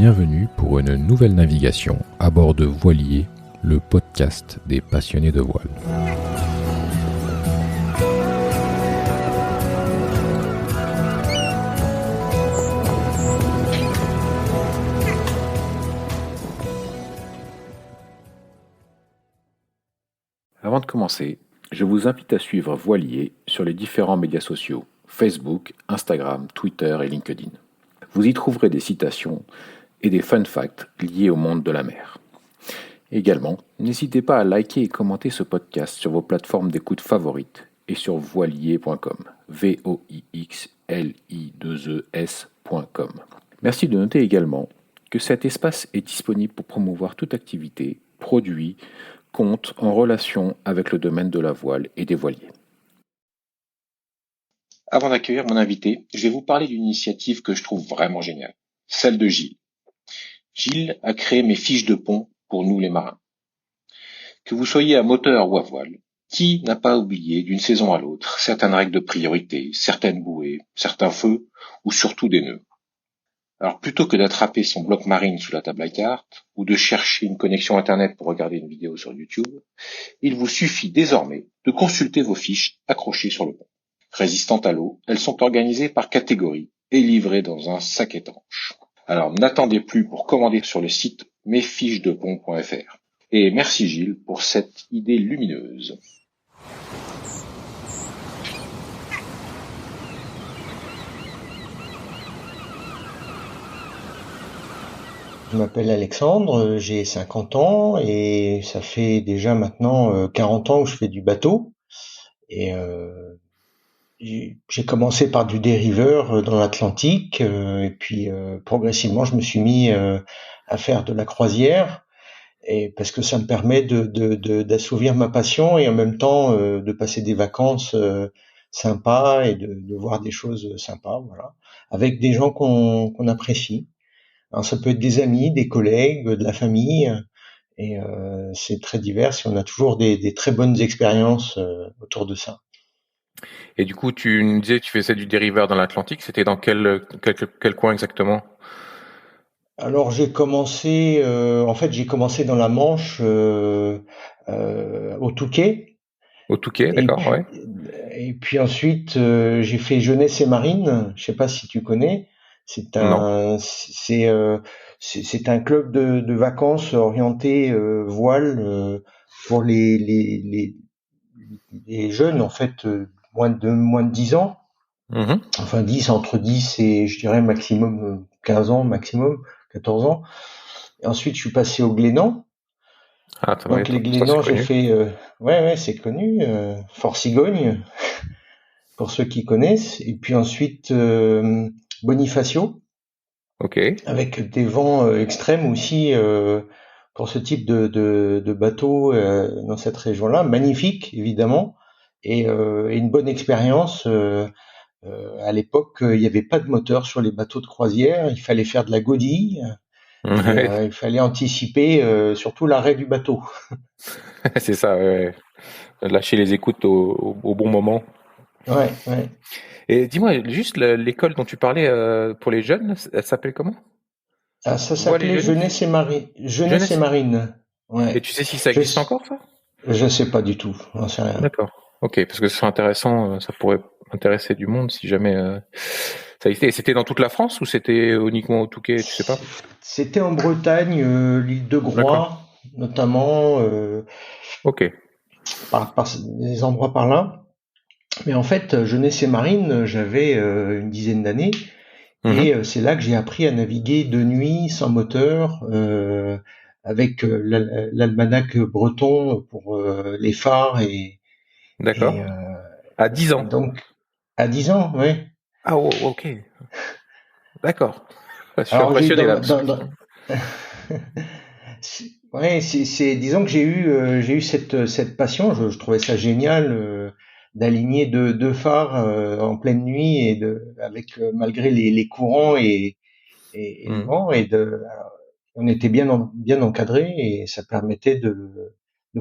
bienvenue pour une nouvelle navigation à bord de Voilier, le podcast des passionnés de voile. Avant de commencer, je vous invite à suivre Voilier sur les différents médias sociaux, Facebook, Instagram, Twitter et LinkedIn. Vous y trouverez des citations et des fun facts liés au monde de la mer. Également, n'hésitez pas à liker et commenter ce podcast sur vos plateformes d'écoute favorites et sur voilier.com, voixli2es.com. Merci de noter également que cet espace est disponible pour promouvoir toute activité, produit, compte en relation avec le domaine de la voile et des voiliers. Avant d'accueillir mon invité, je vais vous parler d'une initiative que je trouve vraiment géniale, celle de Gilles. Gilles a créé mes fiches de pont pour nous les marins. Que vous soyez à moteur ou à voile, qui n'a pas oublié d'une saison à l'autre certaines règles de priorité, certaines bouées, certains feux ou surtout des nœuds. Alors plutôt que d'attraper son bloc marine sous la table à cartes ou de chercher une connexion internet pour regarder une vidéo sur YouTube, il vous suffit désormais de consulter vos fiches accrochées sur le pont. Résistantes à l'eau, elles sont organisées par catégorie et livrées dans un sac étanche. Alors n'attendez plus pour commander sur le site mesfichdepont.fr. Et merci Gilles pour cette idée lumineuse. Je m'appelle Alexandre, j'ai 50 ans et ça fait déjà maintenant 40 ans que je fais du bateau. Et j'ai commencé par du dériveur dans l'Atlantique et puis progressivement je me suis mis à faire de la croisière et parce que ça me permet d'assouvir ma passion et en même temps de passer des vacances sympas et de voir des choses sympas, voilà, avec des gens qu'on apprécie. Alors ça peut être des amis, des collègues, de la famille, et c'est très divers et on a toujours des très bonnes expériences autour de ça. Et du coup, tu nous disais que tu faisais du dériveur dans l'Atlantique, c'était dans quel coin exactement? Alors j'ai commencé dans la Manche au Touquet. Au Touquet, Et d'accord, puis, ouais. et puis ensuite j'ai fait Jeunesse et Marine. Je sais pas si tu connais. C'est Non. c'est un club de vacances orienté voile pour les jeunes en fait moins de 10 ans. Mhm. Enfin 10 entre 10 et je dirais maximum 15 ans maximum 14 ans. Et ensuite je suis passé au Glénan. Ah, Donc les ça c'est Glénans j'ai connu. fait ouais c'est connu Fort Cigogne pour ceux qui connaissent et puis ensuite Bonifacio Ok. avec des vents extrêmes aussi pour ce type de bateau dans cette région-là, magnifique évidemment et une bonne expérience. À l'époque, il n'y avait pas de moteur sur les bateaux de croisière, il fallait faire de la godille et Ouais, il fallait anticiper surtout l'arrêt du bateau. c'est ça, ouais. Lâcher les écoutes au bon moment. Ouais, ouais. Et dis-moi, juste l'école dont tu parlais pour les jeunes, elle s'appelle comment? Ah, ça Voile et s'appelait jeunesse? Jeunesse et Jeunesse. Marine. Et Ouais. tu sais si ça Je existe encore, ça? je sais pas du tout, j'en sais rien. D'accord. Ok, parce que ce serait intéressant, ça pourrait intéresser du monde si jamais ça existait. Et c'était dans toute la France ou c'était uniquement au Touquet, tu sais pas? C'était en Bretagne, l'île de D'accord. Groix notamment, Ok. par des endroits par là. Mais en fait, Jeunesse et Marine, j'avais une dizaine d'années Mhm. et c'est là que j'ai appris à naviguer de nuit sans moteur, avec l'almanach breton pour les phares et D'accord. À 10 ans. donc à 10 ans, ouais. Ah, oh, ok. D'accord. Je suis Alors j'ai impressionné là parce que. ouais, disons que j'ai eu cette passion. Je trouvais ça génial d'aligner deux phares en pleine nuit et avec malgré les courants et le Mhm. vent on était bien encadré et ça permettait de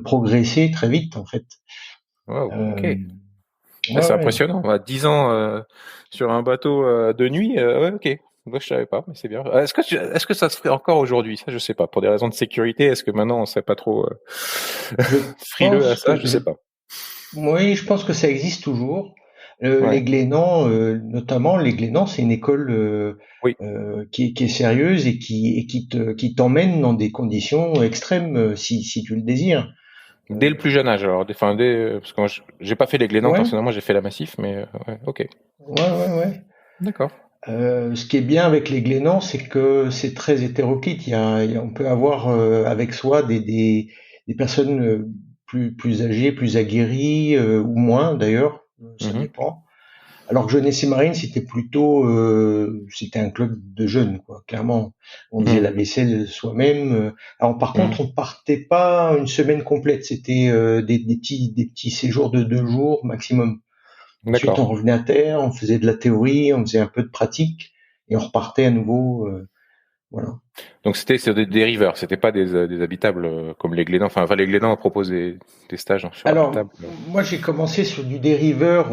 progresser très vite en fait. Wow, ok. Euh, Ah, ouais, c'est ouais. impressionnant. À 10 ans sur un bateau de nuit, ouais, ok. Moi, je savais pas, mais c'est bien. Est-ce que ça se ferait encore aujourd'hui? Ça, je sais pas. Pour des raisons de sécurité, est-ce que maintenant on serait pas trop Je frileux à pense ça? que Je sais pas. oui, je pense que ça existe toujours. Les Ouais. Glénans, notamment les Glénans, c'est une école Oui. qui est sérieuse et qui t'emmène dans des conditions extrêmes si tu le désires. Dès le plus jeune âge, alors. Enfin, parce que moi, j'ai pas fait les Glénans Ouais, personnellement, j'ai fait la Massif, mais ouais, ok. ouais. D'accord. Ce qui est bien avec les Glénans, c'est que c'est très hétéroclite. On peut avoir avec soi des personnes plus âgées, plus aguerries ou moins d'ailleurs, ça Mhm. dépend. Alors que Jeunesse et Marine, c'était un club de jeunes, quoi. Clairement, on faisait Mhm. la vaisselle soi-même. Alors par Mhm. contre, on partait pas une semaine complète. C'était des petits séjours de 2 jours maximum. Ensuite, on D'accord. revenait à terre, on faisait de la théorie, on faisait un peu de pratique et on repartait à nouveau. Voilà. Donc c'est des rivers, c'était pas des habitables comme les Glénans. Enfin, les Glénans proposent des stages sur Alors, habitables. moi, j'ai commencé sur du dériveur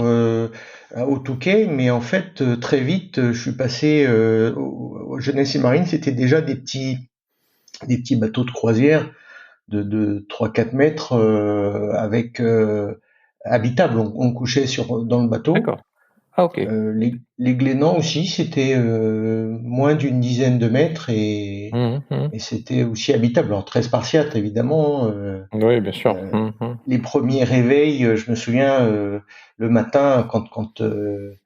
au Touquet, mais en fait, très vite, je suis passé au Jeunesse et Marine. C'était déjà des petits bateaux de croisière de 3-4 mètres avec habitable. On couchait dans le bateau. D'accord. Ah, ok. Les Glénans aussi, c'était moins d'une dizaine de mètres Mhm. Mhm. et c'était aussi habitable. Alors très spartiate évidemment. Oui, bien sûr. Euh, Mhm. Mhm. les premiers réveils, je me souviens le matin quand le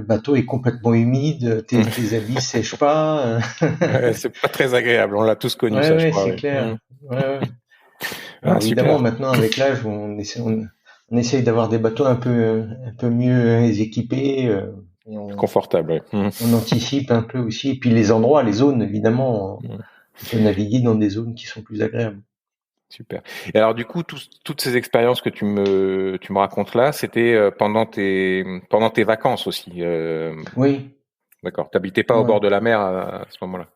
bateau est complètement humide, tes habits sèchent pas. Ouais, c'est pas très agréable. On l'a tous connu, Ouais, ça, je ouais, crois. c'est Oui. clair. Ouais, ouais. Alors Ah, évidemment, super. maintenant avec l'âge, on essaye d'avoir des bateaux un peu mieux équipés. Et Confortable. Oui. Mhm. on anticipe un peu aussi. Et puis les endroits, les zones, évidemment, Mhm. on peut naviguer dans des zones qui sont plus agréables. Super. Et alors, du coup, toutes ces expériences que tu me racontes là, c'était pendant tes vacances aussi. Oui, D'accord. T'habitais pas au ouais. bord de la mer à ce moment-là.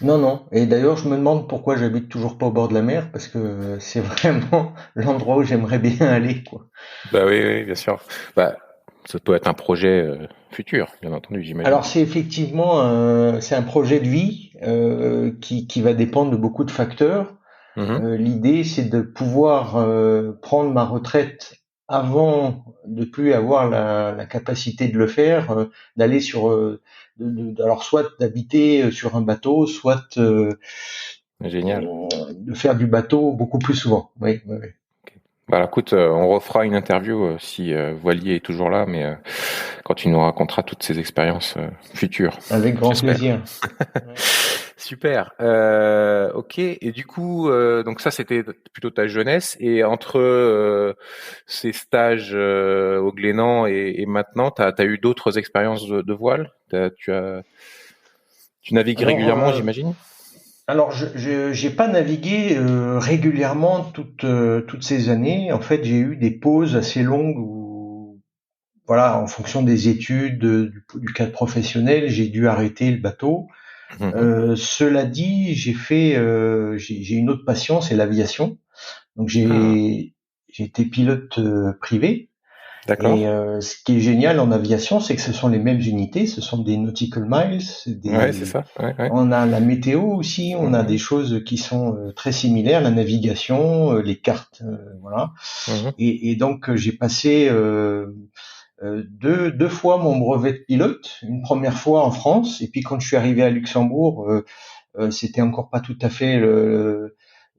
Non, non. Et d'ailleurs, je me demande pourquoi j'habite toujours pas au bord de la mer, parce que c'est vraiment l'endroit où j'aimerais bien aller, quoi. Bah oui, oui, bien sûr. Bah, ça peut être un projet futur, bien entendu, j'imagine. Alors c'est effectivement c'est un projet de vie qui va dépendre de beaucoup de facteurs. Mhm. L'idée, c'est de pouvoir prendre ma retraite avant de plus avoir la capacité de le faire, d'aller sur, alors soit d'habiter sur un bateau, soit Génial. de faire du bateau beaucoup plus souvent. Oui, oui, oui. Ok. Bah, écoute, on refera une interview si Voilier est toujours là, mais quand tu nous raconteras toutes ces expériences futures, Avec grand j'espère. plaisir. Ouais. Super. Ok. Et du coup, donc ça, c'était plutôt ta jeunesse. Et entre ces stages au Glénan et maintenant, t'as eu d'autres expériences de voile? Tu navigues Alors, régulièrement, j'imagine? alors, j'ai pas navigué régulièrement toutes ces années. En fait, j'ai eu des pauses assez longues où, voilà, en fonction des études, du cadre professionnel, j'ai dû arrêter le bateau. Mhm. Cela dit, j'ai une autre passion, c'est l'aviation. Donc, Ah, j'ai été pilote privé. d'accord. Et ce qui est génial en aviation, c'est que ce sont les mêmes unités, ce sont des nautical miles, Ouais, c'est ça. Ouais, ouais. on a la météo aussi, on a des Mhm. choses qui sont très similaires, la navigation, les cartes, voilà. Mhm. Et donc j'ai passé deux fois mon brevet de pilote, une première fois en France, et puis quand je suis arrivé à Luxembourg, c'était encore pas tout à fait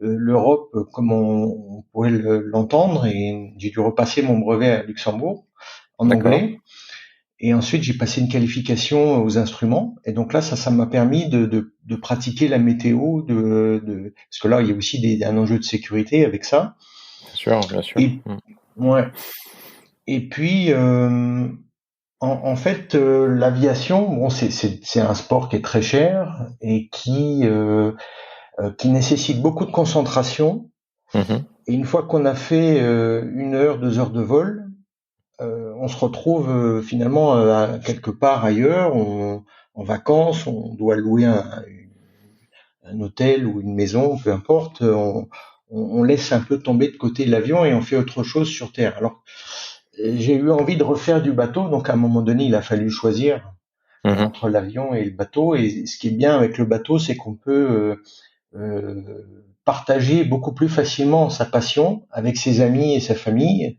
l'Europe comme on pourrait l'entendre, et j'ai dû repasser mon brevet à Luxembourg en D'accord. anglais. Et ensuite, j'ai passé une qualification aux instruments. Et donc là, ça m'a permis de pratiquer la météo, parce que là, il y a aussi un enjeu de sécurité avec ça. Bien sûr, bien sûr. Et Mhm. ouais. Et puis, en fait, l'aviation, bon, c'est un sport qui est très cher et qui nécessite beaucoup de concentration. Mhm. Et une fois qu'on a fait 1 heure, 2 heures de vol, on se retrouve finalement quelque part ailleurs, en vacances, on doit louer un hôtel ou une maison, peu importe, on laisse un peu tomber de côté l'avion et on fait autre chose sur Terre. Alors, j'ai eu envie de refaire du bateau, donc à un moment donné, il a fallu choisir. Mhm. entre l'avion et le bateau. Et ce qui est bien avec le bateau, c'est qu'on peut partager beaucoup plus facilement sa passion avec ses amis et sa famille.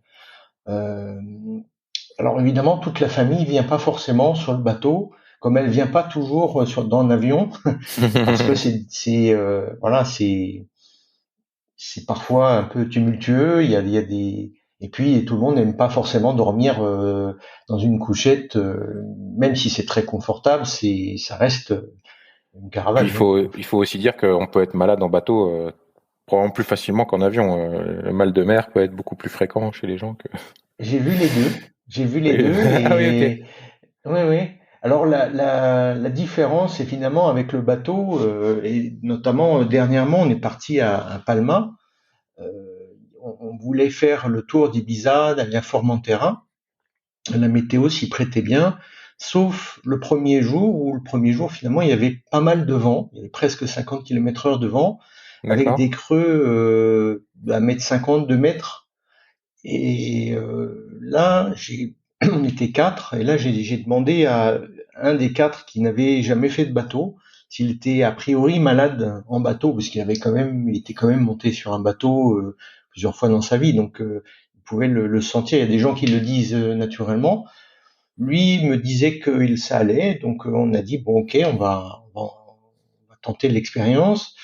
Euh, alors évidemment, toute la famille vient pas forcément sur le bateau, comme elle vient pas toujours dans l'avion, parce que voilà, c'est parfois un peu tumultueux. Il y a des et puis tout le monde n'aime pas forcément dormir dans une couchette, même si c'est très confortable. Ça reste une Puis caravane. il faut aussi dire qu'on peut être malade en bateau probablement plus facilement qu'en avion. Le mal de mer peut être beaucoup plus fréquent chez les gens que. J'ai vu les deux. J'ai vu les Oui. deux Ah oui, ok. et oui, oui. Alors la différence, c'est finalement avec le bateau et notamment dernièrement, on est parti à Palma. Euh, on voulait faire le tour d'Ibiza, d'aller à Formentera. La météo s'y prêtait bien, sauf le premier jour où le premier jour finalement il y avait pas mal de vent. Il y avait presque 50 km/h de vent avec D'accord. des creux d'1 mètre 50, 2 mètres. Et là, on était quatre, et là j'ai demandé à un des quatre qui n'avait jamais fait de bateau s'il était a priori malade en bateau, parce il était quand même monté sur un bateau plusieurs fois dans sa vie, donc il pouvait le sentir. Il y a des gens qui le disent naturellement. Lui me disait que ça allait, donc on a dit bon ok, on va tenter l'expérience.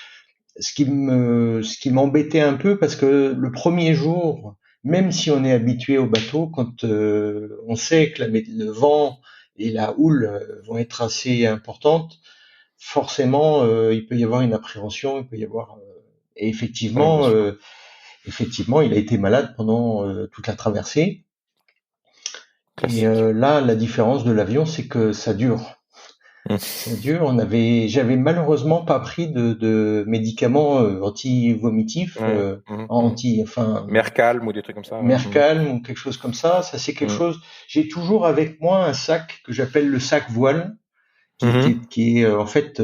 Ce qui m'embêtait un peu parce que le premier jour, même si on est habitué au bateau, quand on sait que le vent et la houle vont être assez importantes, forcément il peut y avoir une appréhension, il peut y avoir et Oui, bien sûr. effectivement il a été malade pendant toute la traversée. Et Classique. là, la différence de l'avion, c'est que ça dure. Mm. Ça dure. J'avais malheureusement pas pris de médicaments anti-vomitifs, Ouais. Mhm, mhm. enfin, Mer calme ou des trucs comme ça. Ouais. Mhm. Mercalm ou quelque chose comme ça. Ça, c'est quelque Mhm. chose. J'ai toujours avec moi un sac que j'appelle le sac voile, Mhm. qui est en fait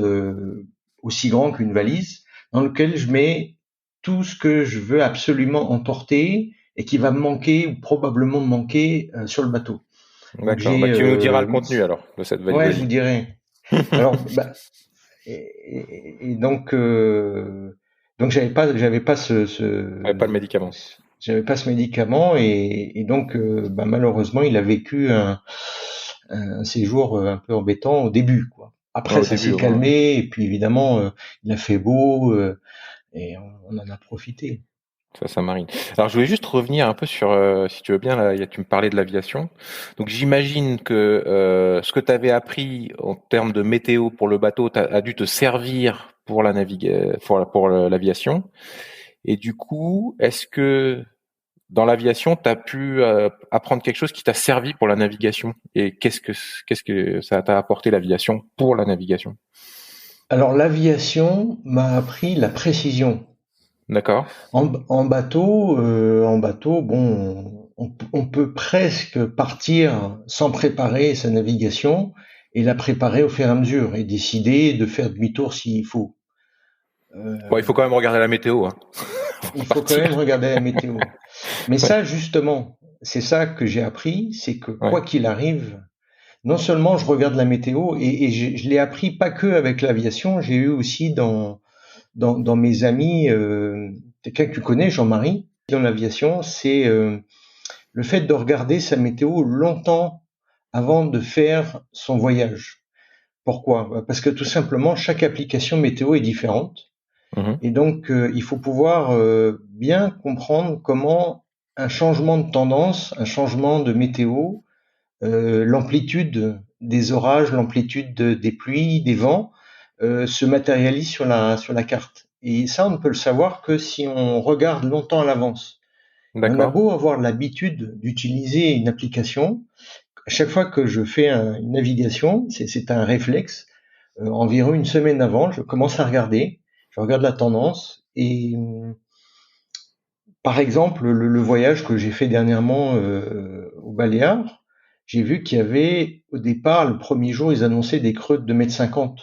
aussi grand qu'une valise, dans lequel je mets tout ce que je veux absolument emporter et qui va me manquer ou probablement me manquer sur le bateau. Donc D'accord. Bah, j'ai, tu nous diras le contenu alors de cette valise ouais, je vous Wally. dirai. Alors, bah, et donc j'avais pas Ouais, pas le médicament. j'avais pas ce médicament et donc bah, malheureusement il a vécu un séjour un peu embêtant au début, quoi. Ouais, Après au ça début s'est au moins. Ouais. calmé et puis évidemment il a fait beau et on en a profité. Ça marine. Alors, je voulais juste revenir un peu sur, si tu veux bien, là, tu me parlais de l'aviation. Donc, j'imagine que ce que tu avais appris en termes de météo pour le bateau a dû te servir pour la pour l'aviation. Et du coup, est-ce que dans l'aviation, tu as pu apprendre quelque chose qui t'a servi pour la navigation? Et qu'est-ce que ça t'a apporté l'aviation pour la navigation? Alors l'aviation m'a appris la précision. D'accord? En bateau, bon, on peut presque partir sans préparer sa navigation et la préparer au fur et à mesure et décider de faire demi-tour s'il faut. Bon, il faut quand Euh, même regarder la météo, hein, il pour faut quand même partir. regarder la météo. Mais Ouais, ça, justement, c'est ça que j'ai appris, c'est que ouais. quoi qu'il arrive, non seulement je regarde la météo et je l'ai appris pas que avec l'aviation, j'ai eu aussi dans mes amis, quelqu'un que tu connais, Jean-Marie, dans l'aviation, c'est le fait de regarder sa météo longtemps avant de faire son voyage. Pourquoi? Parce que tout simplement, chaque application météo est différente. Mhm. Et donc, il faut pouvoir bien comprendre comment un changement de tendance, un changement de météo, l'amplitude des orages, l'amplitude des pluies, des vents, se matérialise sur la carte. Et ça, on ne peut le savoir que si on regarde longtemps à l'avance. Et on a D'accord. beau avoir l'habitude d'utiliser une application, à chaque fois que je fais une navigation, c'est un réflexe. Environ une semaine avant, je commence à regarder, je regarde la tendance et par exemple le voyage que j'ai fait dernièrement aux Baléares, j'ai vu qu'il y avait au départ le premier jour ils annonçaient des creux de 2,50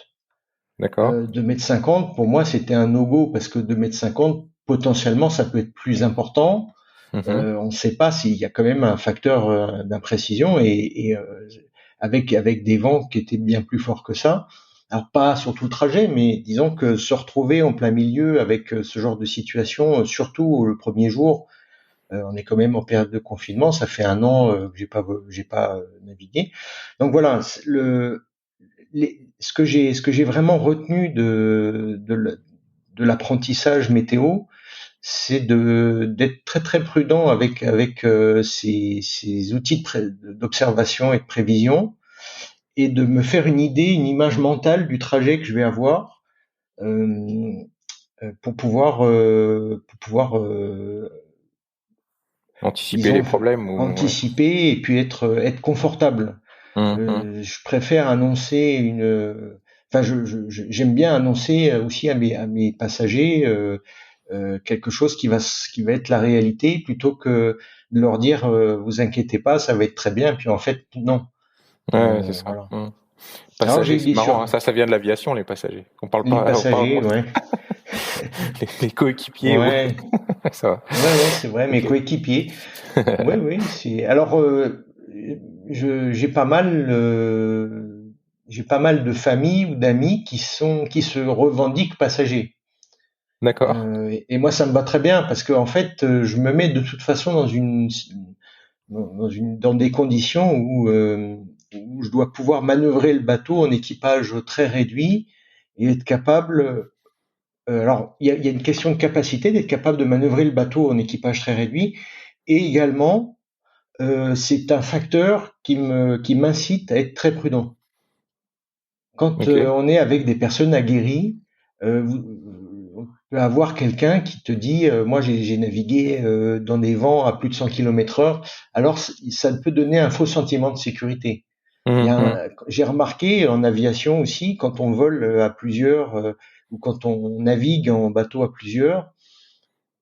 D'accord. m. 2,50 m pour moi c'était un no-go parce que 2,50 m potentiellement ça peut être plus important. Mhm. On ne sait pas s'il y a quand même un facteur d'imprécision et avec des vents qui étaient bien plus forts que ça. Alors pas sur tout le trajet, mais disons que se retrouver en plein milieu avec ce genre de situation, surtout le premier jour, on est quand même en période de confinement, ça fait 1 an que j'ai pas navigué. Donc voilà, ce que j'ai vraiment retenu de l'apprentissage météo, c'est d'être très très prudent avec ces outils d'observation et de prévision, et de me faire une image mentale du trajet que je vais avoir, euh, pour pouvoir Anticiper les disons, problèmes ouais. anticiper et puis être confortable. Je préfère annoncer enfin, j'aime bien annoncer aussi à mes passagers quelque chose qui va être la réalité, plutôt que de leur dire vous inquiétez pas, ça va être très bien. Puis en fait, non. Ouais, c'est ça. Voilà. Alors j'ai Passagers, eu c'est des marrant, hein, ça vient de l'aviation, les passagers. les On parle passagers, ouais, les coéquipiers, ouais, ça va. ouais, c'est vrai, mes Ok. coéquipiers. Oui, oui, c'est. Alors, j'ai pas mal, j'ai pas mal de familles ou d'amis qui se revendiquent passagers. D'accord. Et moi, ça me va très bien parce que en fait, je me mets de toute façon dans des conditions où je dois pouvoir manœuvrer le bateau en équipage très réduit et être capable. Alors, il y a une question de capacité, d'être capable de manœuvrer le bateau en équipage très réduit, et également c'est un facteur qui m'incite à être très prudent. Quand Ok. on est avec des personnes aguerries, on peut avoir quelqu'un qui te dit moi j'ai navigué dans des vents à plus de 100 km/h. Alors ça peut donner un faux sentiment de sécurité. Mhm. J'ai remarqué en aviation aussi, quand on vole à plusieurs ou quand on navigue en bateau à plusieurs,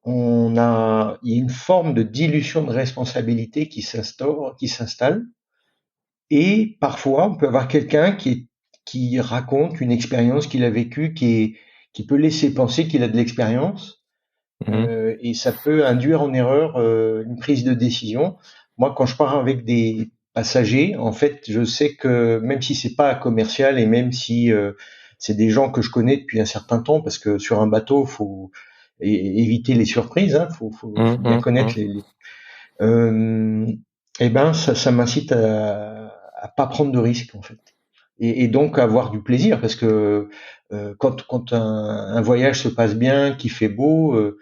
il y a une forme de dilution de responsabilité qui s'installe. Et parfois, on peut avoir quelqu'un qui raconte une expérience qu'il a vécue, qui peut laisser penser qu'il a de l'expérience, Mhm. et ça peut induire en erreur une prise de décision. Moi, quand je pars avec des passagers, en fait, je sais que même si c'est pas commercial et même si c'est des gens que je connais depuis un certain temps, parce que sur un bateau, faut éviter les surprises, hein, faut bien Mhm. connaître Mhm. euh, et ben ça m'incite à pas prendre de risques en fait, et donc à avoir du plaisir, parce que quand un voyage se passe bien, qu'il fait beau, euh,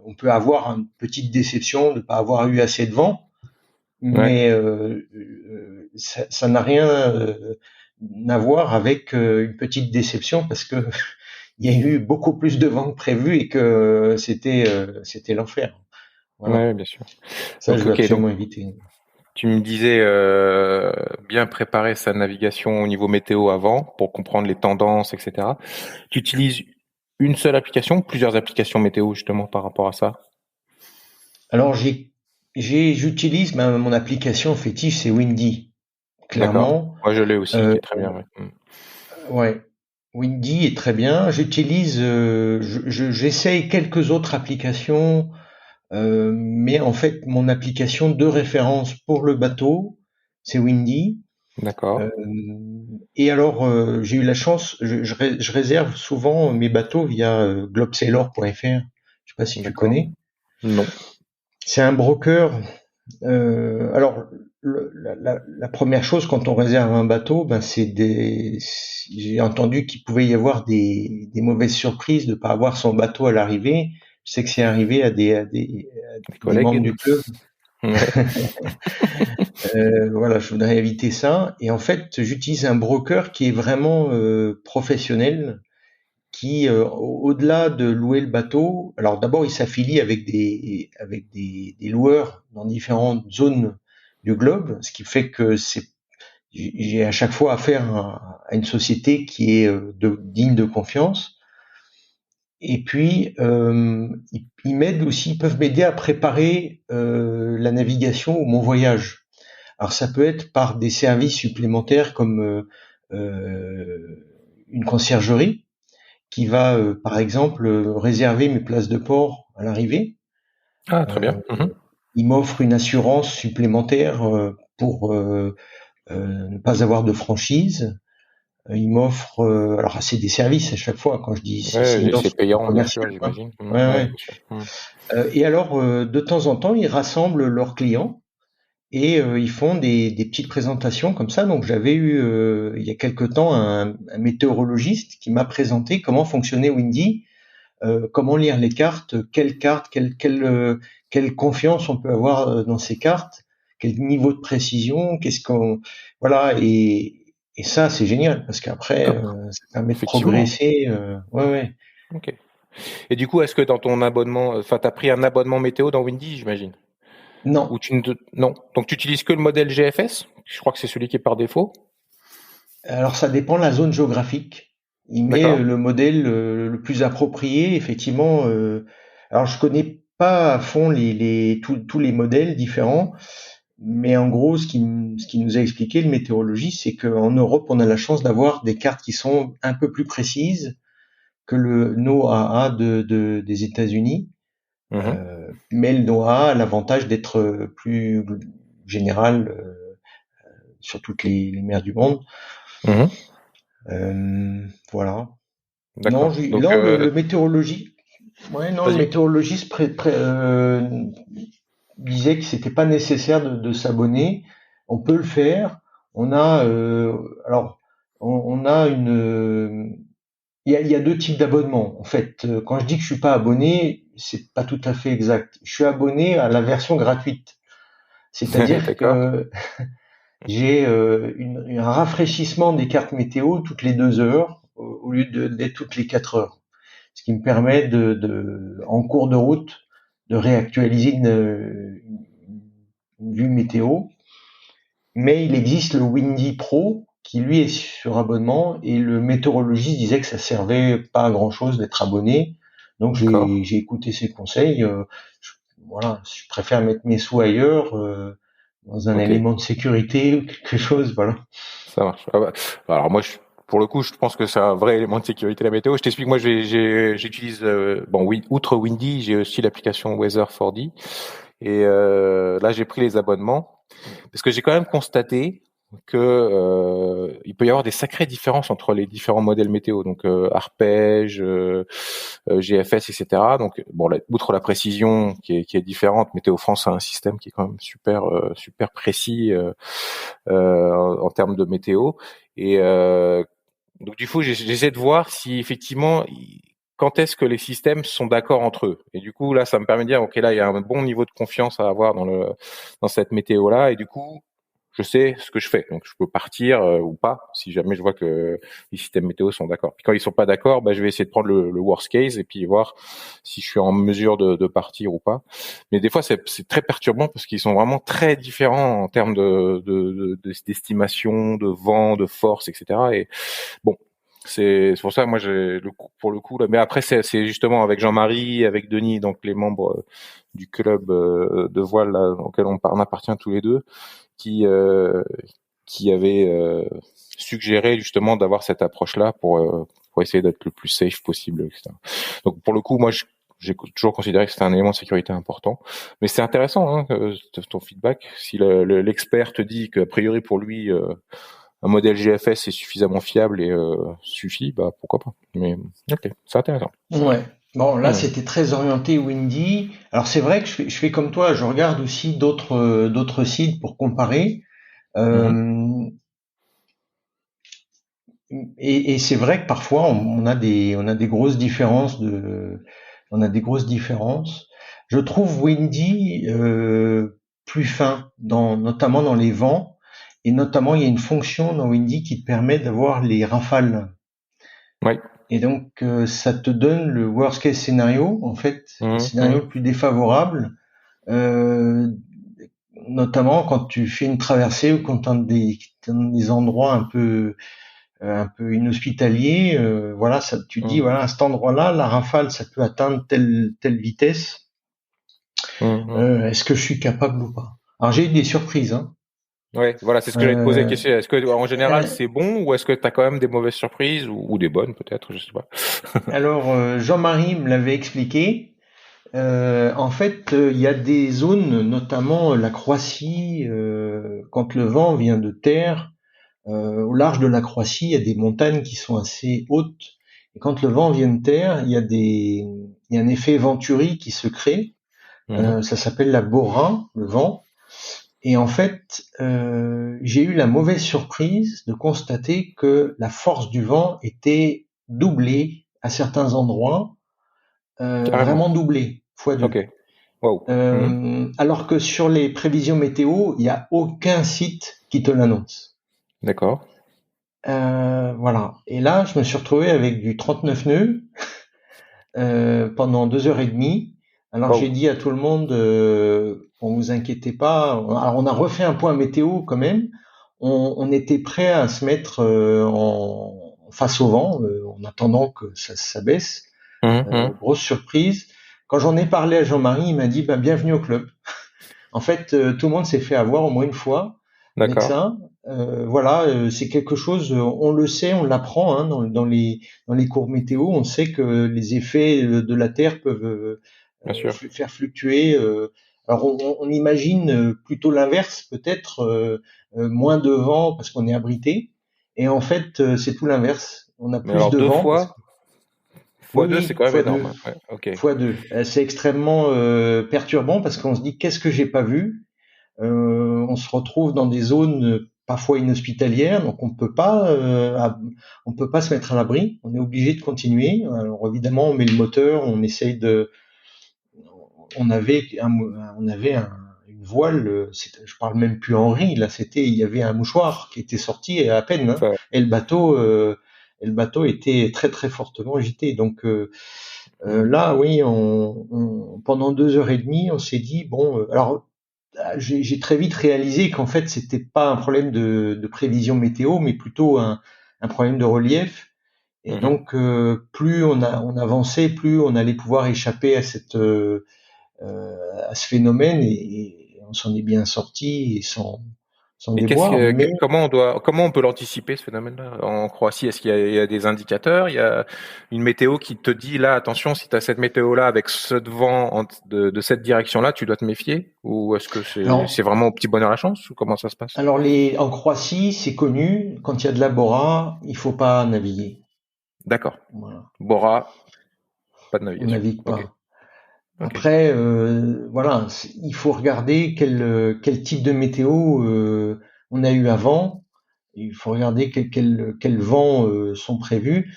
on peut avoir une petite déception de ne pas avoir eu assez de vent, Ouais. mais ça n'a rien à voir avec une petite déception, parce que il y a eu beaucoup plus de vent que prévu et que c'était l'enfer. Voilà, Ouais, bien sûr. ça je Donc, veux ok, donc absolument éviter. tu me disais bien préparer sa navigation au niveau météo avant pour comprendre les tendances, etc. Tu utilises une seule application, plusieurs applications météo justement par rapport à ça? Alors j'utilise mon application fétiche, c'est Windy, D'accord. clairement. Moi, je l'ai aussi, qui Euh, est très bien. Ouais. ouais, Windy est très bien. J'utilise, j'essaye quelques autres applications, mais en fait mon application de référence pour le bateau, c'est Windy. D'accord. Euh, et alors j'ai eu la chance, je réserve souvent mes bateaux via globesailor.fr. Je sais pas si tu D'accord. connais. Non. C'est un broker. Alors, la première chose quand on réserve un bateau, ben j'ai entendu qu'il pouvait y avoir des mauvaises surprises de pas avoir son bateau à l'arrivée. Je sais que c'est arrivé à Des des membres collègues? du club. Ouais. Voilà, je voudrais éviter ça. Et en fait, j'utilise un broker qui est vraiment professionnel, qui, au-delà de louer le bateau, alors d'abord il s'affilie avec des loueurs dans différentes zones du globe, ce qui fait que j'ai à chaque fois affaire à une société qui est digne de confiance. Et puis ils m'aident aussi, ils peuvent m'aider à préparer la navigation ou mon voyage. Alors ça peut être par des services supplémentaires comme une conciergerie qui va, par exemple, réserver mes places de port à l'arrivée. Ah, très Euh, bien. Mhm. il m'offre une assurance supplémentaire pour ne pas avoir de franchise. Il m'offre, alors c'est des services à chaque fois. Quand je dis c'est une offre C'est payant, bien sûr, commerciale, quoi. j'imagine. Ouais, Ouais, ouais. bien sûr. Et alors, de temps en temps, ils rassemblent leurs clients et ils font des petites présentations comme ça. Donc, j'avais eu il y a quelque temps un météorologiste qui m'a présenté comment fonctionnait Windy, comment lire les cartes, quelle confiance on peut avoir dans ces cartes, quel niveau de précision, qu'est-ce qu'on, voilà. Et ça, c'est génial parce qu'après, ça permet de Effectivement. progresser. Ouais, ouais. Ok. Et du coup, est-ce que dans ton abonnement, enfin, t'as pris un abonnement météo dans Windy, j'imagine? Non. Ou non. Donc, tu utilises que le modèle GFS? Je crois que c'est celui qui est par défaut. Alors ça dépend de la zone géographique. Il met D'accord. le modèle le plus approprié, effectivement. Alors je connais pas à fond tous les modèles différents, mais en gros, ce qui nous a expliqué le météorologiste, c'est qu'en Europe, on a la chance d'avoir des cartes qui sont un peu plus précises que le NOAA des États-Unis. Mhm. Mais le NOAA a l'avantage d'être plus général sur toutes les mers du monde. Mhm. Voilà. Non, D'accord. Donc, non, le météorologiste, ouais, non, le vas-y. météorologiste disait que c'était pas nécessaire de s'abonner. On peut le faire. On a, alors, on a il y a deux types d'abonnements. En fait, quand je dis que je suis pas abonné, c'est pas tout à fait exact. Je suis abonné à la version gratuite. C'est-à-dire D'accord. que j'ai un rafraîchissement des cartes météo toutes les 2 heures au lieu d'être toutes les 4 heures. Ce qui me permet en cours de route, de réactualiser une vue météo. Mais il existe le Windy Pro qui lui est sur abonnement et le météorologiste disait que ça servait pas à grand chose d'être abonné. Donc D'accord. j'ai écouté ses conseils. Voilà, je préfère mettre mes sous ailleurs, dans un Ok. élément de sécurité ou quelque chose. Voilà. Ça marche. Ah bah, alors moi, pour le coup, je pense que c'est un vrai élément de sécurité la météo. Je t'explique. Moi, j'utilise bon, oui, outre Windy, j'ai aussi l'application Weather4D. Et là, j'ai pris les abonnements parce que j'ai quand même constaté que il peut y avoir des sacrées différences entre les différents modèles météo, donc arpège, GFS, etc. Donc bon, outre la précision qui est différente, Météo France a un système qui est quand même super précis en termes de météo. Et donc du coup, j'essaie de voir si effectivement quand est-ce que les systèmes sont d'accord entre eux. Et du coup, là, ça me permet de dire, ok, là, il y a un bon niveau de confiance à avoir dans cette météo-là. Et du coup, je sais ce que je fais. Donc, je peux partir ou pas, si jamais je vois que les systèmes météo sont d'accord. Puis quand ils sont pas d'accord, bah, je vais essayer de prendre le worst case et puis voir si je suis en mesure de partir ou pas. Mais des fois, c'est très perturbant parce qu'ils sont vraiment très différents en termes d'estimation, de vent, de force, etc. Et bon, c'est pour ça, moi, pour le coup, là. Mais après, c'est justement avec Jean-Marie, avec Denis, donc les membres du club de voile là, auquel on appartient tous les deux, qui euh, qui avait suggéré justement d'avoir cette approche-là pour essayer d'être le plus safe possible, etc. Donc pour le coup, moi, j'ai toujours considéré que c'était un élément de sécurité important. Mais c'est intéressant, hein, ton feedback. Si l'expert te dit qu'a priori pour lui un modèle GFS est suffisamment fiable et suffit, bah pourquoi pas. Mais ok, c'est intéressant. Ouais. Bon, là, Hmm. c'était très orienté Windy. Alors, c'est vrai que je fais comme toi, je regarde aussi d'autres sites pour comparer. Mhm. Euh, et c'est vrai que parfois, on a des grosses différences on a des grosses différences. Je trouve Windy plus fin, notamment dans les vents. Et notamment, il y a une fonction dans Windy qui te permet d'avoir les rafales. Ouais. Et donc, ça te donne le worst case scénario, en fait, le Mhm. scénario Mhm. le plus défavorable, euh, notamment quand tu fais une traversée ou quand tu dans des endroits un peu inhospitaliers. Voilà, ça, tu te dis, Mhm. voilà, à cet endroit-là, la rafale, ça peut atteindre telle vitesse. Mhm. Est-ce que je suis capable ou pas? Alors, j'ai eu des surprises, hein. Ouais, voilà, c'est ce que j'allais te poser la Euh, question. Est-ce que en général euh, c'est bon ou est-ce que tu as quand même des mauvaises surprises ou des bonnes peut-être, je sais pas. alors, Jean-Marie me l'avait expliqué. En fait, il y a des zones, notamment la Croatie, quand le vent vient de terre, au large de la Croatie, il y a des montagnes qui sont assez hautes. Et quand le vent vient de terre, il y a un effet Venturi qui se crée. Ça s'appelle la bora, le vent. Et en fait, j'ai eu la mauvaise surprise de constater que la force du vent était doublée à certains endroits, Carrément. vraiment doublée, fois deux. Ok. Wow. Alors que sur les prévisions météo, il n'y a aucun site qui te l'annonce. D'accord. Voilà. Et là, je me suis retrouvé avec du 39 nœuds pendant 2 heures et demie. Alors j'ai Wow. dit à tout le monde, on vous inquiétez pas. Alors on a refait un point météo quand même. On était prêt à se mettre en face au vent, en attendant que ça baisse. Grosse surprise. Quand j'en ai parlé à Jean-Marie, il m'a dit bah, bienvenue au club. En fait, tout le monde s'est fait avoir au moins une fois avec D'accord. ça. Voilà, c'est quelque chose, on le sait, on l'apprend hein, dans les cours météo. On sait que les effets de la Terre peuvent Bien sûr. faire fluctuer. Alors on imagine plutôt l'inverse, peut-être moins de vent parce qu'on est abrité. Et en fait, c'est tout l'inverse. On a Mais plus alors de deux vent. fois, Oui, fois deux, c'est oui, quand même fois deux. énorme. Ouais. Ok. Fois deux. C'est extrêmement perturbant parce qu'on se dit qu'est-ce que j'ai pas vu. On se retrouve dans des zones parfois inhospitalières, donc on peut pas se mettre à l'abri. On est obligé de continuer. Alors évidemment, on met le moteur, on essaye de. Une voile. Je parle même plus en riz. Là, il y avait un mouchoir qui était sorti et à peine, hein, Enfin, et le bateau était très très fortement agité. Donc là, oui, pendant 2 heures et demie, on s'est dit bon, alors j'ai très vite réalisé qu'en fait c'était pas un problème de prévision météo, mais plutôt un problème de relief. Et donc plus on avançait, plus on allait pouvoir échapper à ce phénomène et on s'en est bien sorti et sans et déboire. Mais comment on peut l'anticiper, ce phénomène-là en Croatie? Est-ce qu'il y a des indicateurs? Il y a une météo qui te dit là, attention, si tu as cette météo-là avec ce vent de cette direction-là, tu dois te méfier? Ou est-ce que c'est alors, vraiment au petit bonheur à la chance? Ou comment ça se passe? en Croatie, c'est connu, quand il y a de la bora, il faut pas naviguer. D'accord. Voilà, Bora, pas de on navigation. navigue Ok. pas. Ok. Après, voilà, il faut regarder quel type de météo on a eu avant. Il faut regarder quels vents sont prévus,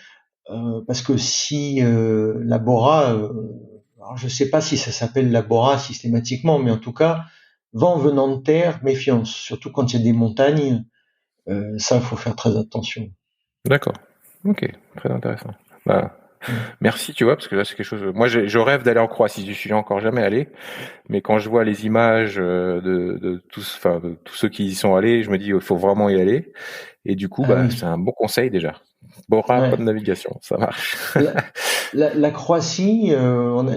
parce que si la Bora, alors je ne sais pas si ça s'appelle la Bora systématiquement, mais en tout cas, vent venant de terre, méfiance, surtout quand il y a des montagnes, ça, il faut faire très attention. D'accord. Ok. Très intéressant. Bah, Mm. merci, tu vois, parce que là, c'est quelque chose. Moi, je rêve d'aller en Croatie. Je suis encore jamais allé, mais quand je vois les images de tous ceux qui y sont allés, je me dis, il faut vraiment y aller. Et du coup, Ah bah, c'est oui, un bon conseil déjà. Bora, pas de ouais. navigation, ça marche. La, la Croatie,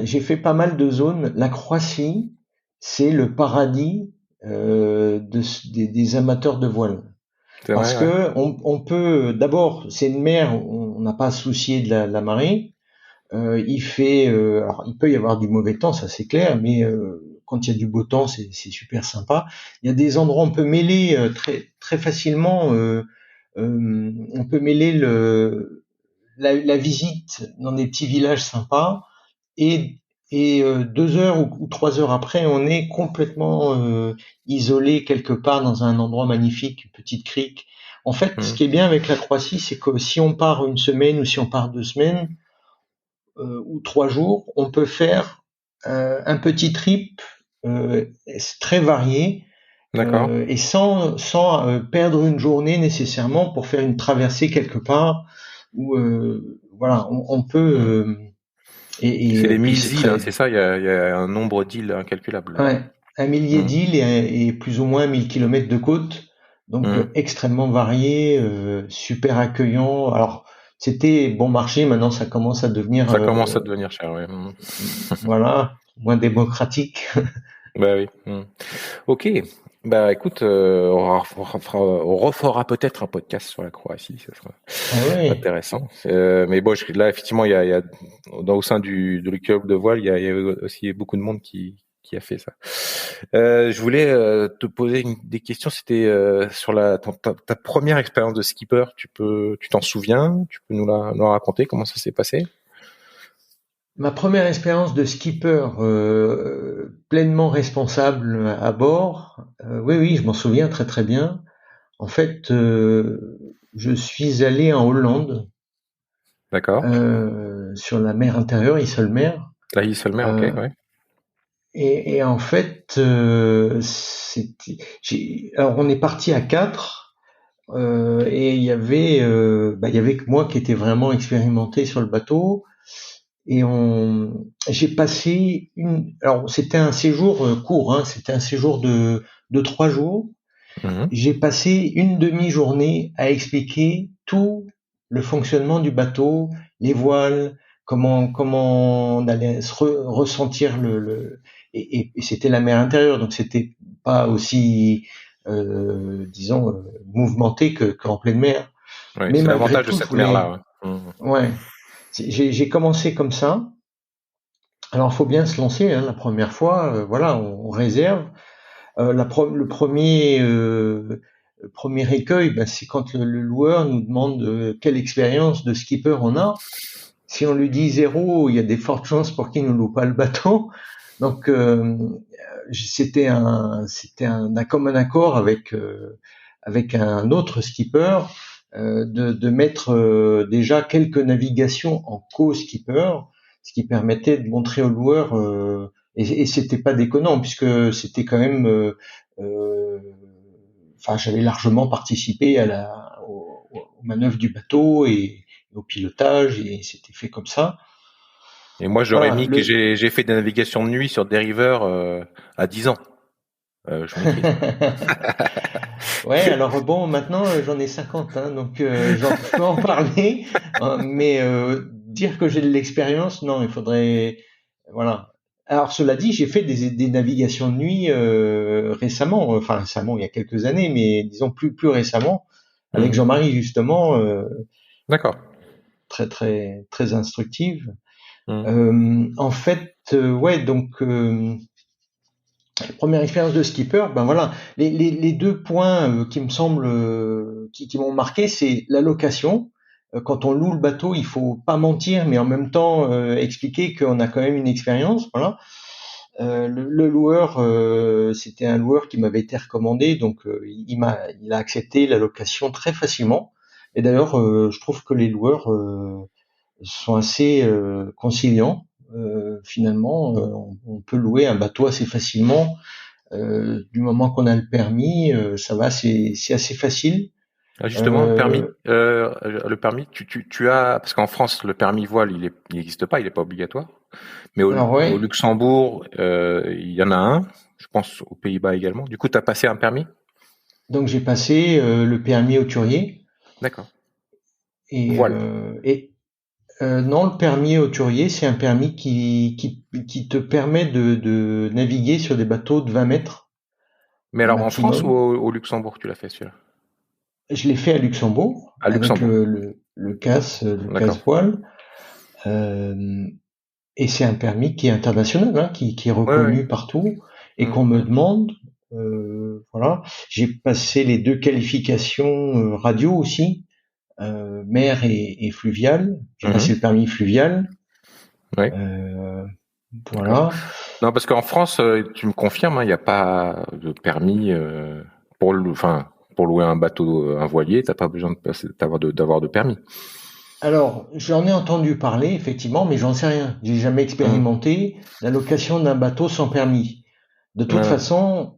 j'ai fait pas mal de zones. La Croatie, c'est le paradis des amateurs de voile. C'est Parce vrai, ouais. que on peut, d'abord, c'est une mer, on n'a pas à se soucier de la marée. Alors, il peut y avoir du mauvais temps, ça c'est clair, mais quand il y a du beau temps, c'est super sympa. Il y a des endroits où on peut mêler très très facilement. On peut mêler la visite dans des petits villages sympas et 2 heures ou 3 heures après, on est complètement isolé quelque part dans un endroit magnifique, une petite crique. En fait, ce Hmm. qui est bien avec la Croatie, c'est que si on part une semaine ou si on part 2 semaines ou 3 jours, on peut faire un petit trip très varié D'accord. et sans perdre une journée nécessairement pour faire une traversée quelque part où voilà, on peut Hmm. C'est les puis 1000 c'est îles, hein, très c'est ça, il y a un nombre d'îles incalculable là-bas. ouais, un millier Hmm. d'îles et plus ou moins 1000 kilomètres de côte, donc Hmm. extrêmement varié, super accueillant. Alors c'était bon marché, maintenant ça commence à devenir Ça commence à devenir cher, ouais. Hmm. voilà, moins démocratique. Bah oui. Hmm. Ok. Bah écoute, on refera peut-être un podcast sur la Croatie, ça sera Ah ouais. intéressant. Mais bon, là effectivement, au sein du club de voile, il y a aussi beaucoup de monde qui a fait ça. Je voulais te poser des questions. C'était sur ta première expérience de skipper. Tu t'en souviens? Tu peux nous la raconter? Comment ça s'est passé? Ma première expérience de skipper pleinement responsable à bord, oui, oui, je m'en souviens très très bien. En fait, je suis allé en Hollande, D'accord. sur la mer intérieure, Isselmer, La Isselmer, ok, euh, ouais. et en fait, alors on est parti à quatre, et il y avait que moi qui était vraiment expérimenté sur le bateau. Et j'ai passé alors c'était un séjour court, hein, c'était un séjour de 3 jours. Mhm. J'ai passé une demi-journée à expliquer tout le fonctionnement du bateau, les voiles, comment on allait ressentir et c'était la mer intérieure, donc c'était pas aussi, disons, mouvementé qu'en pleine mer. Ouais, Mais c'est malgré l'avantage de tout, je cette voulais, mer-là. Ouais. Mhm. ouais, j'ai commencé comme ça. Alors, il faut bien se lancer, hein, la première fois, voilà, on réserve. Le premier écueil, ben, c'est quand le loueur nous demande quelle expérience de skipper on a. Si on lui dit zéro, il y a des fortes chances pour qu'il ne loue pas le bateau. Donc, d'un commun accord avec un autre skipper, de mettre déjà quelques navigations en co-skipper, ce qui permettait de montrer au loueur, et c'était pas déconnant puisque c'était quand même, euh, enfin, j'avais largement participé aux manœuvres du bateau et au pilotage, et c'était fait comme ça. Et moi, j'aurais Voilà. mis que j'ai fait des navigations de nuit sur des rivers à 10 ans. Je maîtrise. Ouais, alors bon, maintenant j'en ai 50, hein, donc je peux en parler, mais dire que j'ai de l'expérience, non, il faudrait, voilà. Alors cela dit, j'ai fait des navigations de nuit récemment, enfin récemment, il y a quelques années, mais disons plus récemment, avec Mhm. Jean-Marie justement, D'accord. très très très instructive. Mhm. En fait, ouais, donc première expérience de skipper, ben voilà, les deux points qui me semblent, qui m'ont marqué, c'est la location. Quand on loue le bateau, il faut pas mentir, mais en même temps expliquer qu'on a quand même une expérience. Voilà. Le loueur, c'était un loueur qui m'avait été recommandé, donc il a accepté la location très facilement. Et d'ailleurs, je trouve que les loueurs sont assez conciliants. Finalement, on peut louer un bateau assez facilement. Du moment qu'on a le permis, ça va, c'est assez facile. Ah, justement, Euh, le permis, tu as, parce qu'en France, le permis voile, il n'existe pas, il n'est pas obligatoire. Mais alors au ouais, Luxembourg, il y en a un. Je pense aux Pays-Bas également. Du coup, tu as passé un permis? donc j'ai passé le permis hauturier D'accord. et, Voile. non, le permis hauturier, c'est un permis qui te permet de naviguer sur des bateaux de 20 mètres Mais alors, en France ou maximum. au Luxembourg, tu l'as fait celui-là? Je l'ai fait à Luxembourg À avec Luxembourg. le D'accord. casse voile. Euh, Et c'est un permis qui est international, hein, qui est Ouais, ouais. reconnu partout et Mm, qu'on me mm. demande. Voilà. J'ai passé les deux qualifications radio aussi, mer et fluvial. J'ai passé Mhm. le permis fluvial. Ouais, Euh, d'accord. voilà. Non, parce qu'en France, tu me confirmes, hein, il n'y a pas de permis enfin, pour louer un bateau, un voilier, t'as pas besoin d'avoir de permis. Alors, j'en ai entendu parler effectivement, mais j'en sais rien. J'ai jamais Mm. expérimenté la location d'un bateau sans permis. De toute Ouais, façon,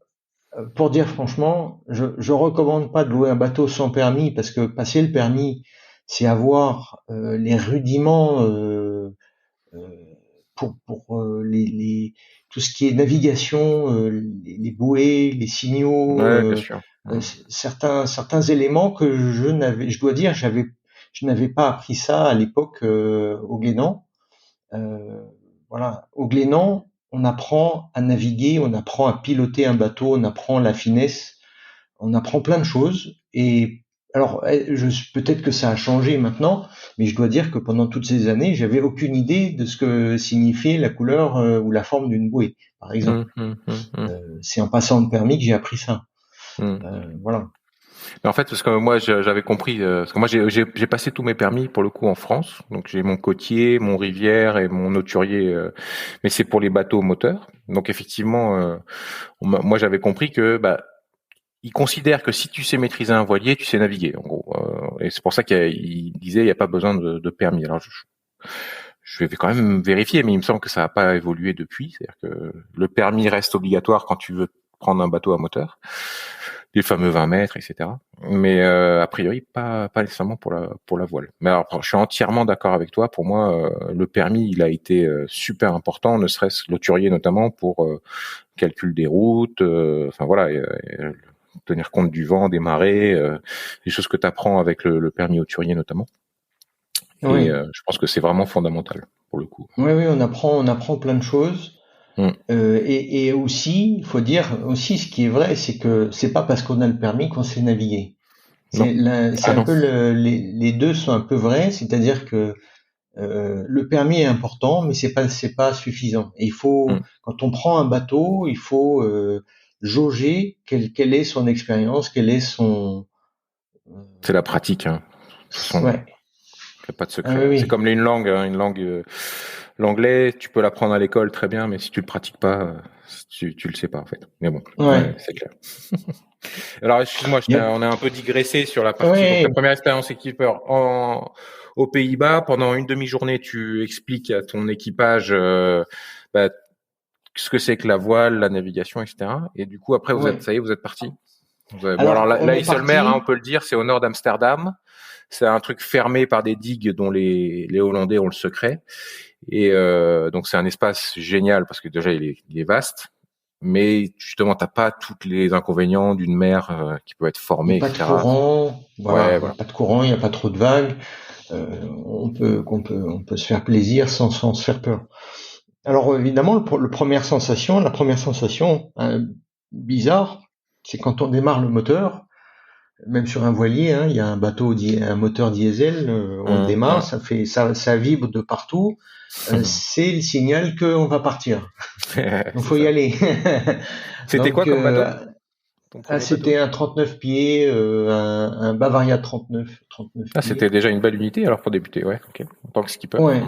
pour dire franchement, je recommande pas de louer un bateau sans permis parce que passer le permis, c'est avoir les rudiments euh, pour tout ce qui est navigation, les bouées, les signaux, ouais, bien sûr. Mm. certains éléments que je dois dire, je n'avais pas appris ça à l'époque au Guénan. Euh, voilà, au Glénan, on apprend à naviguer, on apprend à piloter un bateau, on apprend la finesse, on apprend plein de choses. Et alors, peut-être que ça a changé maintenant, mais je dois dire que pendant toutes ces années, j'avais aucune idée de ce que signifiait la couleur ou la forme d'une bouée, par exemple. C'est en passant le permis que j'ai appris ça. Voilà. Mais en fait, parce que moi, j'avais compris, parce que moi, j'ai passé tous mes permis pour le coup en France. Donc, j'ai mon côtier, mon rivière et mon hauturier, mais c'est pour les bateaux moteurs. Donc, effectivement, moi, j'avais compris que, ils considèrent que si tu sais maîtriser un voilier, tu sais naviguer, en gros. Et c'est pour ça qu'il disait, il n'y a pas besoin de permis. Alors, je vais quand même vérifier, mais il me semble que ça n'a pas évolué depuis. C'est-à-dire que le permis reste obligatoire quand tu veux prendre un bateau à moteur, les fameux 20 mètres, etc. Mais a priori, pas nécessairement pour la voile. Mais alors, je suis entièrement d'accord avec toi. Pour moi, le permis, il a été super important, ne serait-ce l'hauturier notamment pour calcul des routes. Enfin voilà. Tenir compte du vent, des marées, des choses que tu apprends avec le permis hauturier notamment. Oui. Et je pense que c'est vraiment fondamental pour le coup. Oui, on apprend plein de choses. Et aussi, il faut dire aussi ce qui est vrai, c'est que c'est pas parce qu'on a le permis qu'on sait naviguer. Les deux sont un peu vrais, c'est-à-dire que le permis est important, mais c'est pas suffisant. Et il faut, quand on prend un bateau, il faut jauger quelle est son expérience, quel est son. C'est la pratique, hein. Ouais. Il n'y a pas de secret. Oui. C'est comme une langue, l'anglais, tu peux l'apprendre à l'école très bien, mais si tu le pratiques pas, tu le sais pas en fait. Mais bon, c'est clair. Alors excuse-moi, on a un peu digressé sur la partie. Donc, ta première expérience équipeur aux Pays-Bas, pendant une demi-journée, tu expliques à ton équipage ce que c'est que la voile, la navigation, etc. Et du coup, après, vous êtes parti. Alors la Isselmer, on peut le dire, c'est au nord d'Amsterdam. C'est un truc fermé par des digues dont les Hollandais ont le secret. Et donc c'est un espace génial parce que déjà il est vaste, mais justement t'as pas tous les inconvénients d'une mer qui peut être formée, etc. Pas de courant, voilà. Pas de courant, il n'y a pas trop de vagues. On peut se faire plaisir sans se faire peur. Alors évidemment, la première sensation bizarre, c'est quand on démarre le moteur. Même sur un voilier, il y a un moteur diesel, on démarre, ça vibre de partout. C'est le signal qu'on va partir. Donc faut y aller. C'était quoi comme bateau? C'était un 39 pieds, un Bavaria 39 pieds. C'était déjà une belle unité alors pour débuter, ouais. Ok. En tant que skipper. Ouais.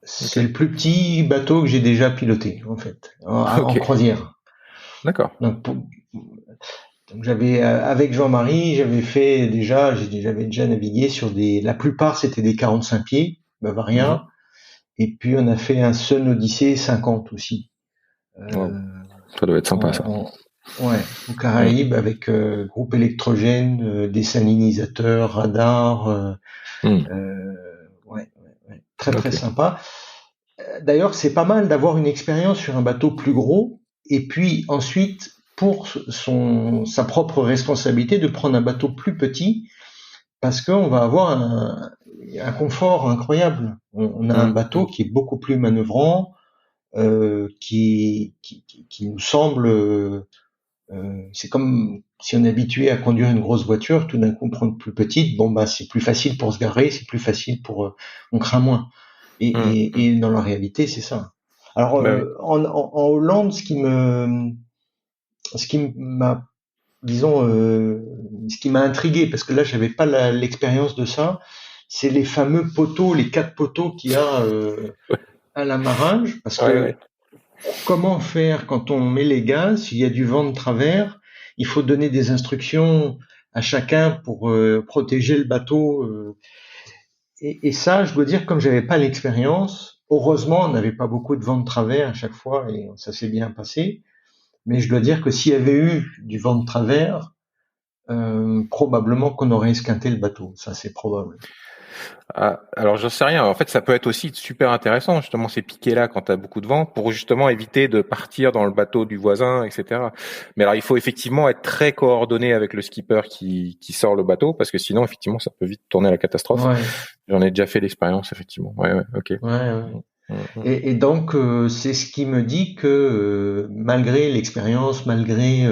C'est le plus petit bateau que j'ai déjà piloté en fait, en croisière. D'accord. Donc j'avais avec Jean-Marie, j'avais déjà navigué sur la plupart c'était des 45 pieds Bavaria, et puis on a fait un Sun Odyssey 50 aussi. Ça doit être sympa ça. Aux Caraïbes avec groupe électrogène, désalinisateurs, radar, très sympa. D'ailleurs c'est pas mal d'avoir une expérience sur un bateau plus gros, et puis ensuite pour sa propre responsabilité de prendre un bateau plus petit, parce qu'on va avoir un confort incroyable. On a un bateau qui est beaucoup plus manœuvrant, qui nous semble... c'est comme si on est habitué à conduire une grosse voiture, tout d'un coup prendre plus petite, c'est plus facile pour se garer, c'est plus facile on craint moins. Et dans la réalité, c'est ça. Alors, en Hollande, ce qui m'a intrigué, parce que là j'avais pas l'expérience de ça, c'est les fameux poteaux, les 4 poteaux qu'il y a à l'amarrage, parce que comment faire quand on met les gaz, s'il y a du vent de travers, il faut donner des instructions à chacun pour protéger le bateau, et ça, je dois dire, comme j'avais pas l'expérience, heureusement on n'avait pas beaucoup de vent de travers à chaque fois et ça s'est bien passé. Mais je dois dire que s'il y avait eu du vent de travers, probablement qu'on aurait esquinté le bateau. Ça, c'est probable. Alors, j'en sais rien. En fait, ça peut être aussi super intéressant, justement, ces piquets-là, quand tu as beaucoup de vent, pour justement éviter de partir dans le bateau du voisin, etc. Mais alors, il faut effectivement être très coordonné avec le skipper qui sort le bateau, parce que sinon, effectivement, ça peut vite tourner à la catastrophe. J'en ai déjà fait l'expérience, effectivement. Ok. Et donc, c'est ce qui me dit que malgré l'expérience, malgré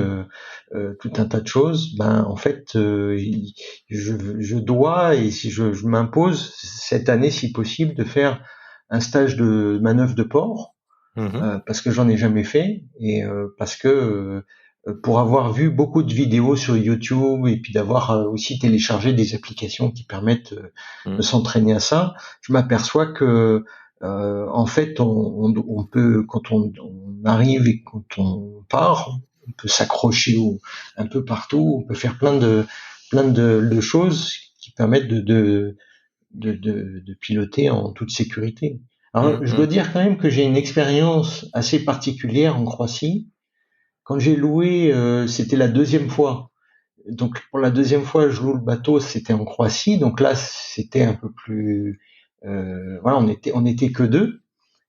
tout un tas de choses, ben en fait, je dois et si je m'impose cette année, si possible, de faire un stage de manœuvre de port parce que j'en ai jamais fait et parce que pour avoir vu beaucoup de vidéos sur YouTube et puis d'avoir aussi téléchargé des applications qui permettent de s'entraîner à ça, je m'aperçois que en fait, on peut, quand on arrive et quand on part, on peut s'accrocher un peu partout, on peut faire plein de choses qui permettent de piloter en toute sécurité. Alors, je dois dire quand même que j'ai une expérience assez particulière en Croatie. Quand j'ai loué, c'était la deuxième fois. Donc, pour la deuxième fois, je loue le bateau, c'était en Croatie. Donc là, c'était un peu plus, voilà, on était que deux.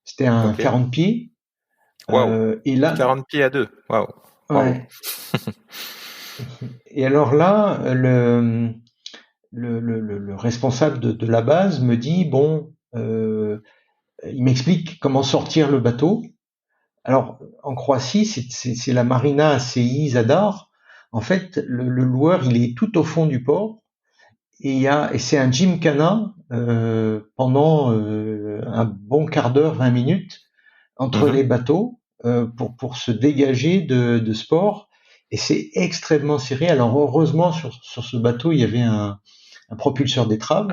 C'était un 40 pieds. Waouh. Et là, 40 pieds à deux. Waouh. Ouais. Et alors là, le responsable de la base me dit bon, il m'explique comment sortir le bateau. Alors en Croatie, c'est la Marina ACI Zadar. En fait, le loueur, il est tout au fond du port et c'est un gymkhana pendant un bon quart d'heure, 20 minutes entre les bateaux pour se dégager de sport. Et c'est extrêmement serré. Alors heureusement sur ce bateau, il y avait un propulseur d'étrave,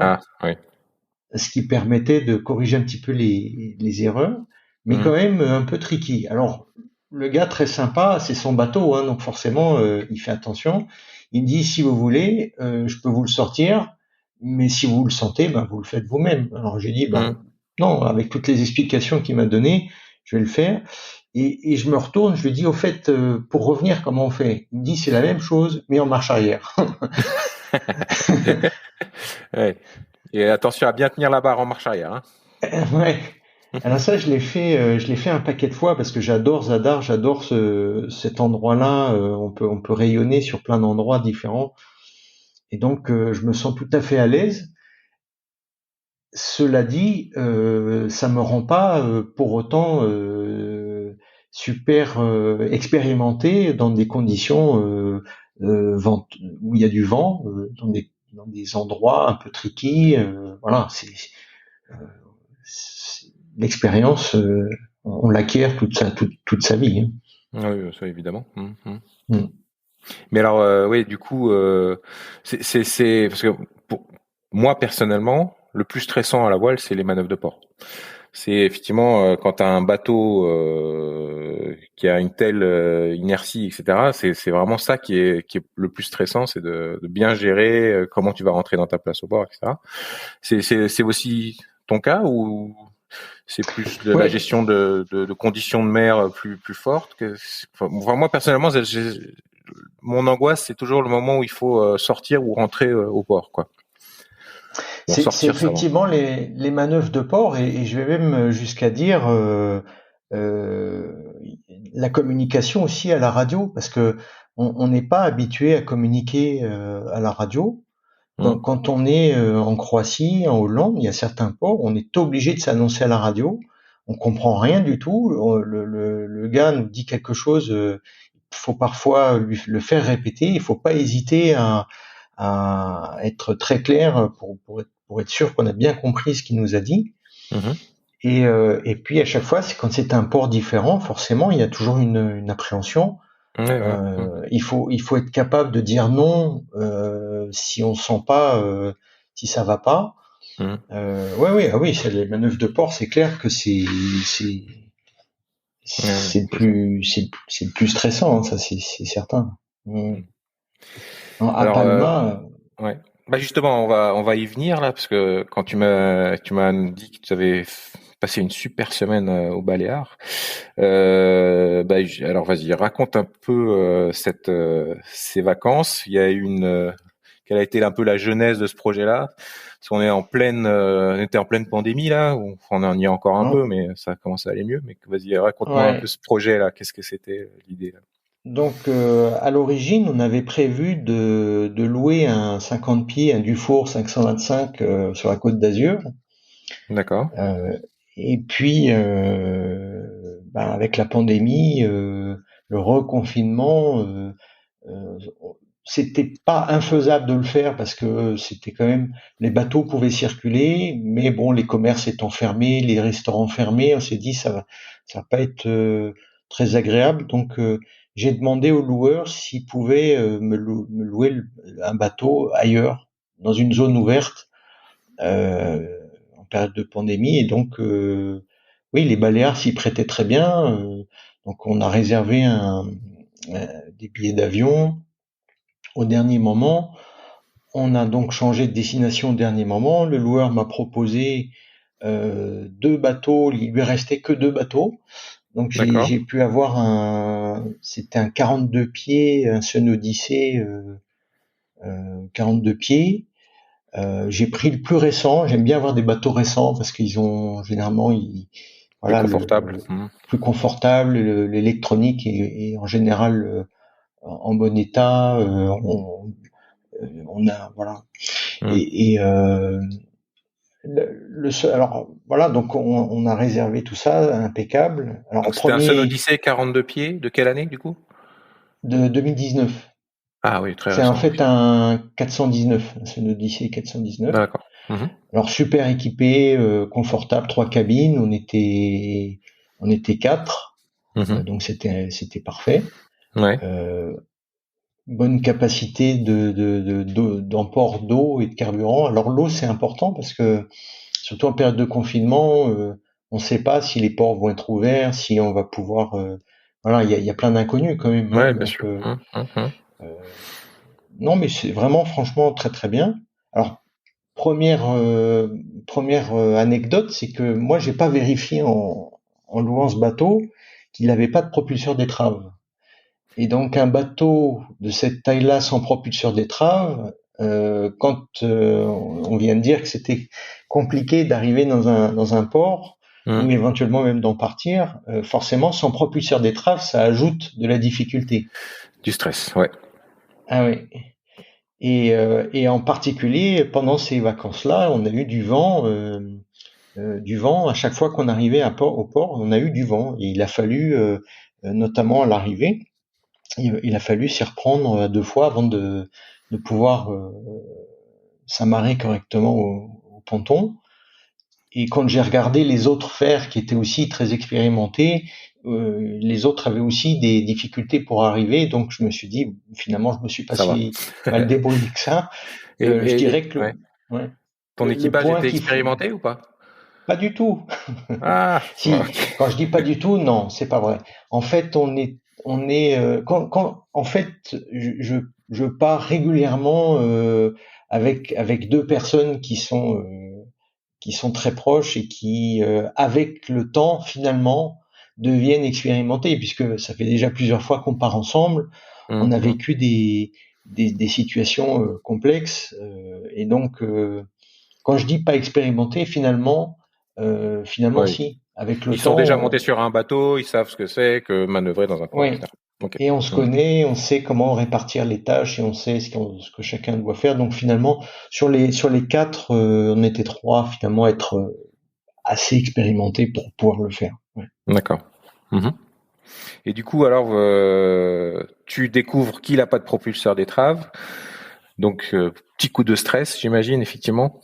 ce qui permettait de corriger un petit peu les erreurs, mais quand même un peu tricky. Alors le gars très sympa, c'est son bateau, hein, donc forcément il fait attention. Il me dit si vous voulez, je peux vous le sortir, mais si vous le sentez, ben vous le faites vous-même. Alors j'ai dit non, avec toutes les explications qu'il m'a données, je vais le faire. Et je me retourne, je lui dis au fait, pour revenir, comment on fait? Il me dit c'est la même chose, mais en marche arrière. Ouais. Et attention à bien tenir la barre en marche arrière. Hein. Ouais. Alors ça, je l'ai fait un paquet de fois parce que j'adore Zadar, j'adore cet endroit-là. On peut rayonner sur plein d'endroits différents, et donc je me sens tout à fait à l'aise. Cela dit, ça me rend pas pour autant super expérimenté dans des conditions où il y a du vent, dans des endroits un peu tricky. Voilà, l'expérience, on l'acquiert toute sa vie. Hein. Oui, ça évidemment. Mais alors, oui, du coup, c'est parce que pour moi personnellement, le plus stressant à la voile, c'est les manœuvres de port. C'est effectivement quand tu as un bateau qui a une telle inertie, etc. C'est vraiment ça qui est le plus stressant, c'est de bien gérer comment tu vas rentrer dans ta place au bord, etc. C'est aussi ton cas ou c'est plus de la gestion de conditions de mer plus fortes enfin, moi personnellement, mon angoisse, c'est toujours le moment où il faut sortir ou rentrer au port, quoi. C'est effectivement les manœuvres de port et je vais même jusqu'à dire la communication aussi à la radio, parce que on n'est pas habitué à communiquer à la radio. Quand on est en Croatie, en Hollande, il y a certains ports, on est obligé de s'annoncer à la radio. On comprend rien du tout. Le gars nous dit quelque chose, il faut parfois le faire répéter. Il faut pas hésiter à être très clair pour être sûr qu'on a bien compris ce qu'il nous a dit. Et puis à chaque fois, quand c'est un port différent, forcément, il y a toujours une appréhension. Il faut être capable de dire non si on sent pas, si ça va pas. Les manœuvres de port, c'est clair que c'est le plus stressant, hein, ça c'est certain. À Palma. Bah justement, on va y venir là, parce que quand tu m'as dit que tu avais passé une super semaine aux Baléares, alors vas-y, raconte un peu ces vacances. Il y a quelle a été un peu la genèse de ce projet-là? Parce qu'on est on était en pleine pandémie là, on en y est encore un peu, mais ça commence à aller mieux. Mais vas-y, raconte-moi un peu ce projet-là. Qu'est-ce que c'était l'idée là? Donc, à l'origine, on avait prévu de louer un 50 pieds, un Dufour 525 sur la Côte d'Azur. D'accord. Et puis, avec la pandémie, le reconfinement, euh, c'était pas infaisable de le faire parce que c'était quand même les bateaux pouvaient circuler, mais bon, les commerces étant fermés, les restaurants fermés, on s'est dit ça va pas être très agréable. Donc j'ai demandé aux loueurs s'ils pouvaient me louer un bateau ailleurs, dans une zone ouverte, euh, en période de pandémie. Et donc oui, les Baléares s'y prêtaient très bien. Donc on a réservé des billets d'avion au dernier moment. On a donc changé de destination au dernier moment. Le loueur m'a proposé deux bateaux. Il lui restait que deux bateaux. Donc D'accord. j'ai pu avoir c'était un 42 pieds, un Sun Odyssey 42 pieds. J'ai pris le plus récent. J'aime bien avoir des bateaux récents parce qu'ils ont généralement, Plus voilà, confortable. plus confortable. L'électronique est en général en bon état. On a voilà. Mm. Et alors voilà, donc on a réservé tout ça impeccable. Alors Donc c'était un Sun premier Odyssey 42 pieds. De quelle année du coup? de 2019. Ah oui, très C'est en récent. Oui. fait un 419, c'est un Odyssey 419. D'accord. Mhm. Alors super équipé, confortable, 3 cabines. On était 4, Mhm. donc c'était parfait. Ouais. Euh, Bonne capacité d'emport d'eau et de carburant. Alors l'eau c'est important parce que surtout en période de confinement, on ne sait pas si les ports vont être ouverts, si on va pouvoir. Voilà, il y a plein d'inconnus quand même. Hein, Ouais, bien donc, sûr. Mhm. euh, non, mais c'est vraiment, franchement, très très bien. Alors, première anecdote, c'est que moi, j'ai pas vérifié en louant ce bateau qu'il n'avait pas de propulseur d'étrave. Et donc, un bateau de cette taille-là sans propulseur d'étrave, quand on vient de dire que c'était compliqué d'arriver dans un port ou Mhm. éventuellement même d'en partir, forcément, sans propulseur d'étrave, ça ajoute de la difficulté. Du stress, ouais. Ah oui. Et en particulier, pendant ces vacances-là, on a eu du vent à chaque fois qu'on arrivait au port, on a eu du vent. Et il a fallu, notamment à l'arrivée, il a fallu s'y reprendre 2 fois avant de pouvoir s'amarrer correctement au ponton. Et quand j'ai regardé les autres faire qui étaient aussi très expérimentés, les autres avaient aussi des difficultés pour arriver. Donc je me suis dit, finalement, je me suis pas Ça va. si mal débrouillé que ça. Je dirais que Ouais. ouais, Ton le équipage point était qu'il faut, expérimenté ou pas? pas du tout. Ah, Si, ok. quand je dis pas du tout, non, c'est pas vrai. En fait, en fait, je pars régulièrement avec deux personnes qui sont très proches et qui, avec le temps, finalement, deviennent expérimentées, puisque ça fait déjà plusieurs fois qu'on part ensemble. On a Mhm. vécu des situations complexes, et donc quand je dis pas expérimenté, finalement Oui. si. Avec Ils le sont temps, déjà montés sur un bateau, ils savent ce que c'est que manœuvrer dans un port, oui. etc. Ok. Et on se Mhm. connaît, on sait comment répartir les tâches et on sait ce que chacun doit faire. Donc finalement, sur les quatre, on était trois finalement à être assez expérimentés pour pouvoir le faire. Ouais. D'accord. Mhm. Et du coup, alors, tu découvres qu'il n'a pas de propulseur d'étrave. Donc, petit coup de stress, j'imagine, effectivement.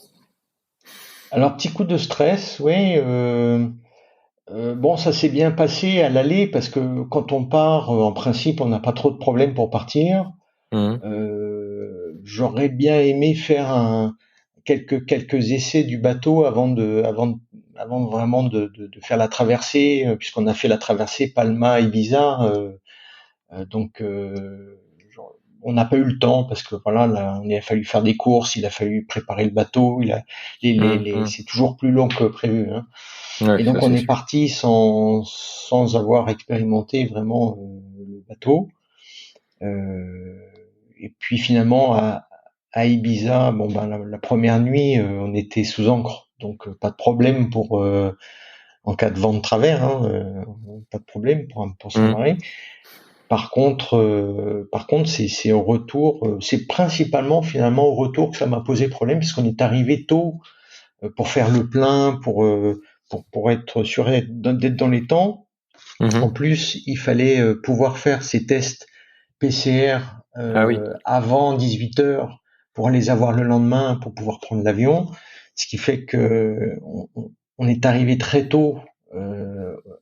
Alors petit coup de stress, oui. Bon, ça s'est bien passé à l'aller parce que quand on part, en principe, on n'a pas trop de problèmes pour partir. Mhm. J'aurais bien aimé faire quelques essais du bateau avant vraiment de faire la traversée, puisqu'on a fait la traversée Palma-Ibiza. Donc, on n'a pas eu le temps parce que voilà, là, il a fallu faire des courses, il a fallu préparer le bateau, Mhm. c'est toujours plus long que prévu. Hein. Ouais, Et ça donc, on c'est est sûr. parti sans avoir expérimenté vraiment le bateau. Euh, et puis finalement, à Ibiza, bon ben la première nuit, on était sous ancre, donc pas de problème en cas de vent de travers, hein, pas de problème pour Mhm. s'amarrer. Par contre, c'est au retour, c'est principalement finalement au retour que ça m'a posé problème, parce qu'on est arrivé tôt pour faire le plein, pour être sûr d'être dans les temps. En plus, il fallait pouvoir faire ces tests PCR Ah oui. avant 18 heures pour les avoir le lendemain pour pouvoir prendre l'avion. Ce qui fait que on est arrivé très tôt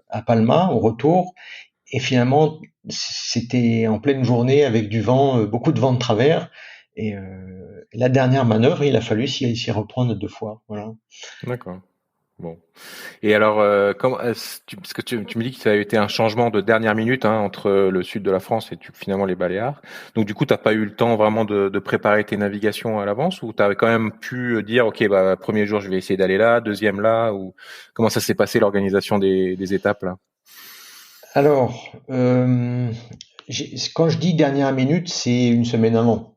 à Palma au retour, et finalement c'était en pleine journée avec du vent, beaucoup de vent de travers, et la dernière manœuvre, il a fallu s'y reprendre 2 fois. Voilà. D'accord. Bon. Et alors, parce que tu me dis que ça a été un changement de dernière minute entre le sud de la France et finalement les Baléares. Donc du coup, t'as pas eu le temps vraiment de préparer tes navigations à l'avance, ou t'avais quand même pu dire, ok, bah premier jour je vais essayer d'aller là, deuxième là, ou comment ça s'est passé l'organisation des étapes là? Alors, quand je dis dernière minute, c'est une semaine avant.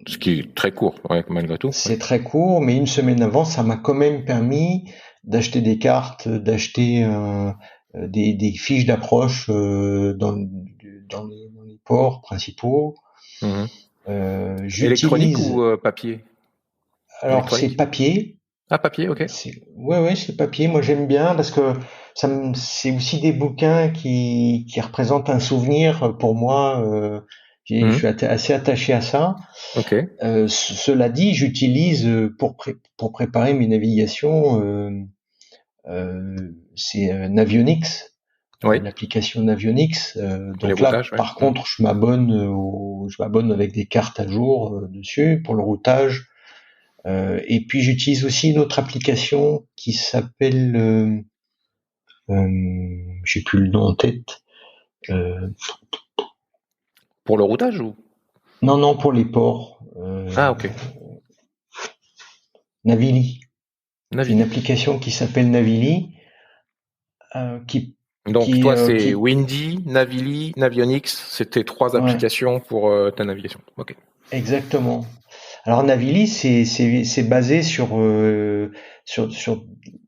Ce qui est très court, ouais, malgré tout. C'est très court, mais une semaine avant, ça m'a quand même permis d'acheter des cartes, d'acheter des fiches d'approche dans les ports principaux. Mhm. Électronique J'utilise, ou papier? alors c'est Électronique? papier, Ah, papier, ok. ouais, c'est papier. Moi j'aime bien parce que c'est aussi des bouquins qui représentent un souvenir pour moi. Je Mhm. suis assez attaché à ça. Ok. Cela dit, j'utilise pour préparer mes navigations, c'est Navionics, Oui. l'application Navionics. Pour les Donc là, routages, ouais. par contre, je m'abonne avec des cartes à jour dessus pour le routage. Et puis j'utilise aussi une autre application qui s'appelle, j'ai plus le nom en tête. Euh, Pour le routage ou? non, pour les ports. Ah, ok. Navili. C'est une Navili. application qui s'appelle Navili, qui Donc toi, c'est qui Windy, Navili, Navionics. C'était 3 ouais, applications pour ta navigation. Ok. exactement. Alors Navili, c'est basé sur sur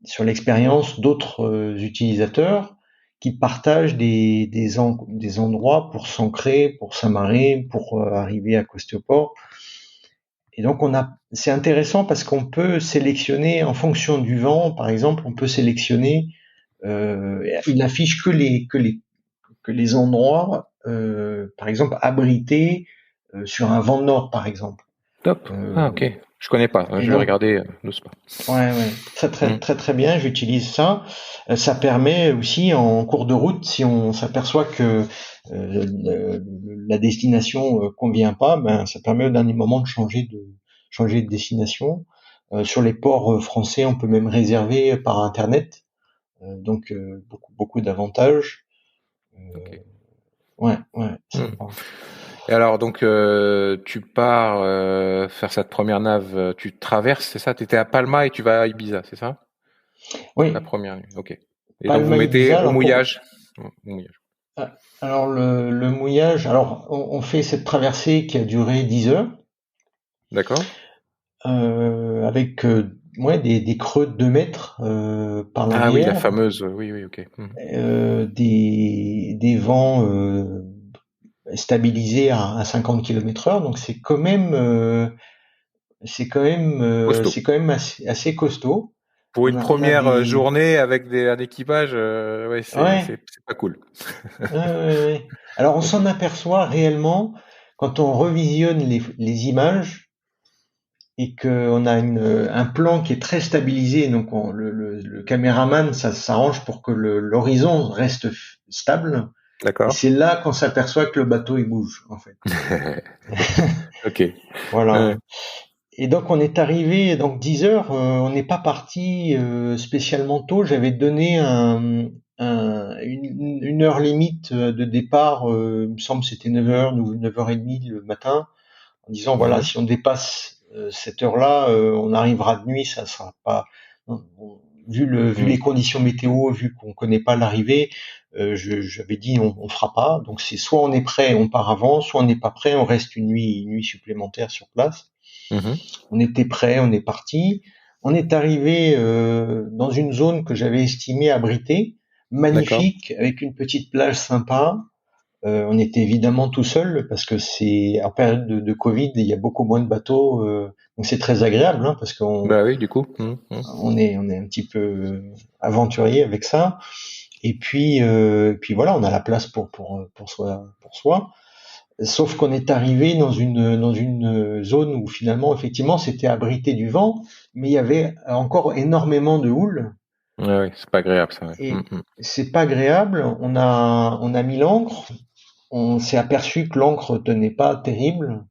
sur l'expérience d'autres utilisateurs qui partagent des endroits pour s'ancrer, pour s'amarrer, pour arriver à Costoport. Et donc c'est intéressant parce qu'on peut sélectionner en fonction du vent, par exemple, on peut sélectionner. Il n'affiche que les endroits, par exemple, abrités sur un vent nord, par exemple. Top. Ah, ok. Euh, Je connais pas. et Je vais donc, regarder de ce pas. ouais, Hmm. très bien. J'utilise ça. Ça permet aussi en cours de route, si on s'aperçoit que la destination convient pas, ben ça permet au dernier moment de changer de destination. Sur les ports français, on peut même réserver par internet. Donc beaucoup d'avantages. Ok. Ouais, Hmm. sympa. Et alors, donc, tu pars faire cette première nave. Tu traverses, c'est ça? Tu étais à Palma et tu vas à Ibiza, c'est ça? La Oui, première nuit. Ok. Et donc, vous Palma mettez Ibiza. au mouillage. Au mouillage. Alors le mouillage. Alors on fait cette traversée qui a duré 10 heures D'accord. avec ouais, des creux de 2 mètres par Ah oui, la l'arrière, fameuse. Oui, oui, ok. Hmm. des vents stabilisés à 50 km/h. Donc Costaud. c'est quand même assez costaud. Pour une On a première des journée avec un équipage, ouais, ouais, c'est pas cool. ouais. Alors on Ok. s'en aperçoit réellement quand on revisionne les images et qu'on a un plan qui est très stabilisé. Donc le caméraman, ça s'arrange pour que l'horizon reste stable. Et D'accord. c'est là qu'on s'aperçoit que le bateau il bouge en fait. Ok. Voilà. Et donc on est arrivé donc 10 heures. On n'est pas parti spécialement tôt. J'avais donné une heure limite de départ. Il me semble que c'était 9 heures ou 9h30 le matin, en disant voilà, Mhm. si on dépasse cette heure-là, on arrivera de nuit, ça sera pas vu les Mhm. conditions météo, vu qu'on connaît pas l'arrivée, j'avais dit on fera pas. Donc c'est soit on est prêt, on part avant, soit on n'est pas prêt, on reste une nuit supplémentaire sur place. Mhm. On était prêt, on est parti. On est arrivé dans une zone que j'avais estimée abritée, D'accord. magnifique, avec une petite plage sympa. On était évidemment tout seul parce que c'est en période de Covid, il y a beaucoup moins de bateaux, donc c'est très agréable parce qu'on Bah oui, du coup. on est un petit peu aventurier avec ça. Et puis voilà, on a la place pour soi. Sauf qu'on est arrivé dans une zone où finalement, effectivement, c'était abrité du vent, mais il y avait encore énormément de houle Ouais, c'est pas agréable ça. Ouais. et c'est pas agréable. On a mis l'ancre, on s'est aperçu que l'encre tenait pas terrible.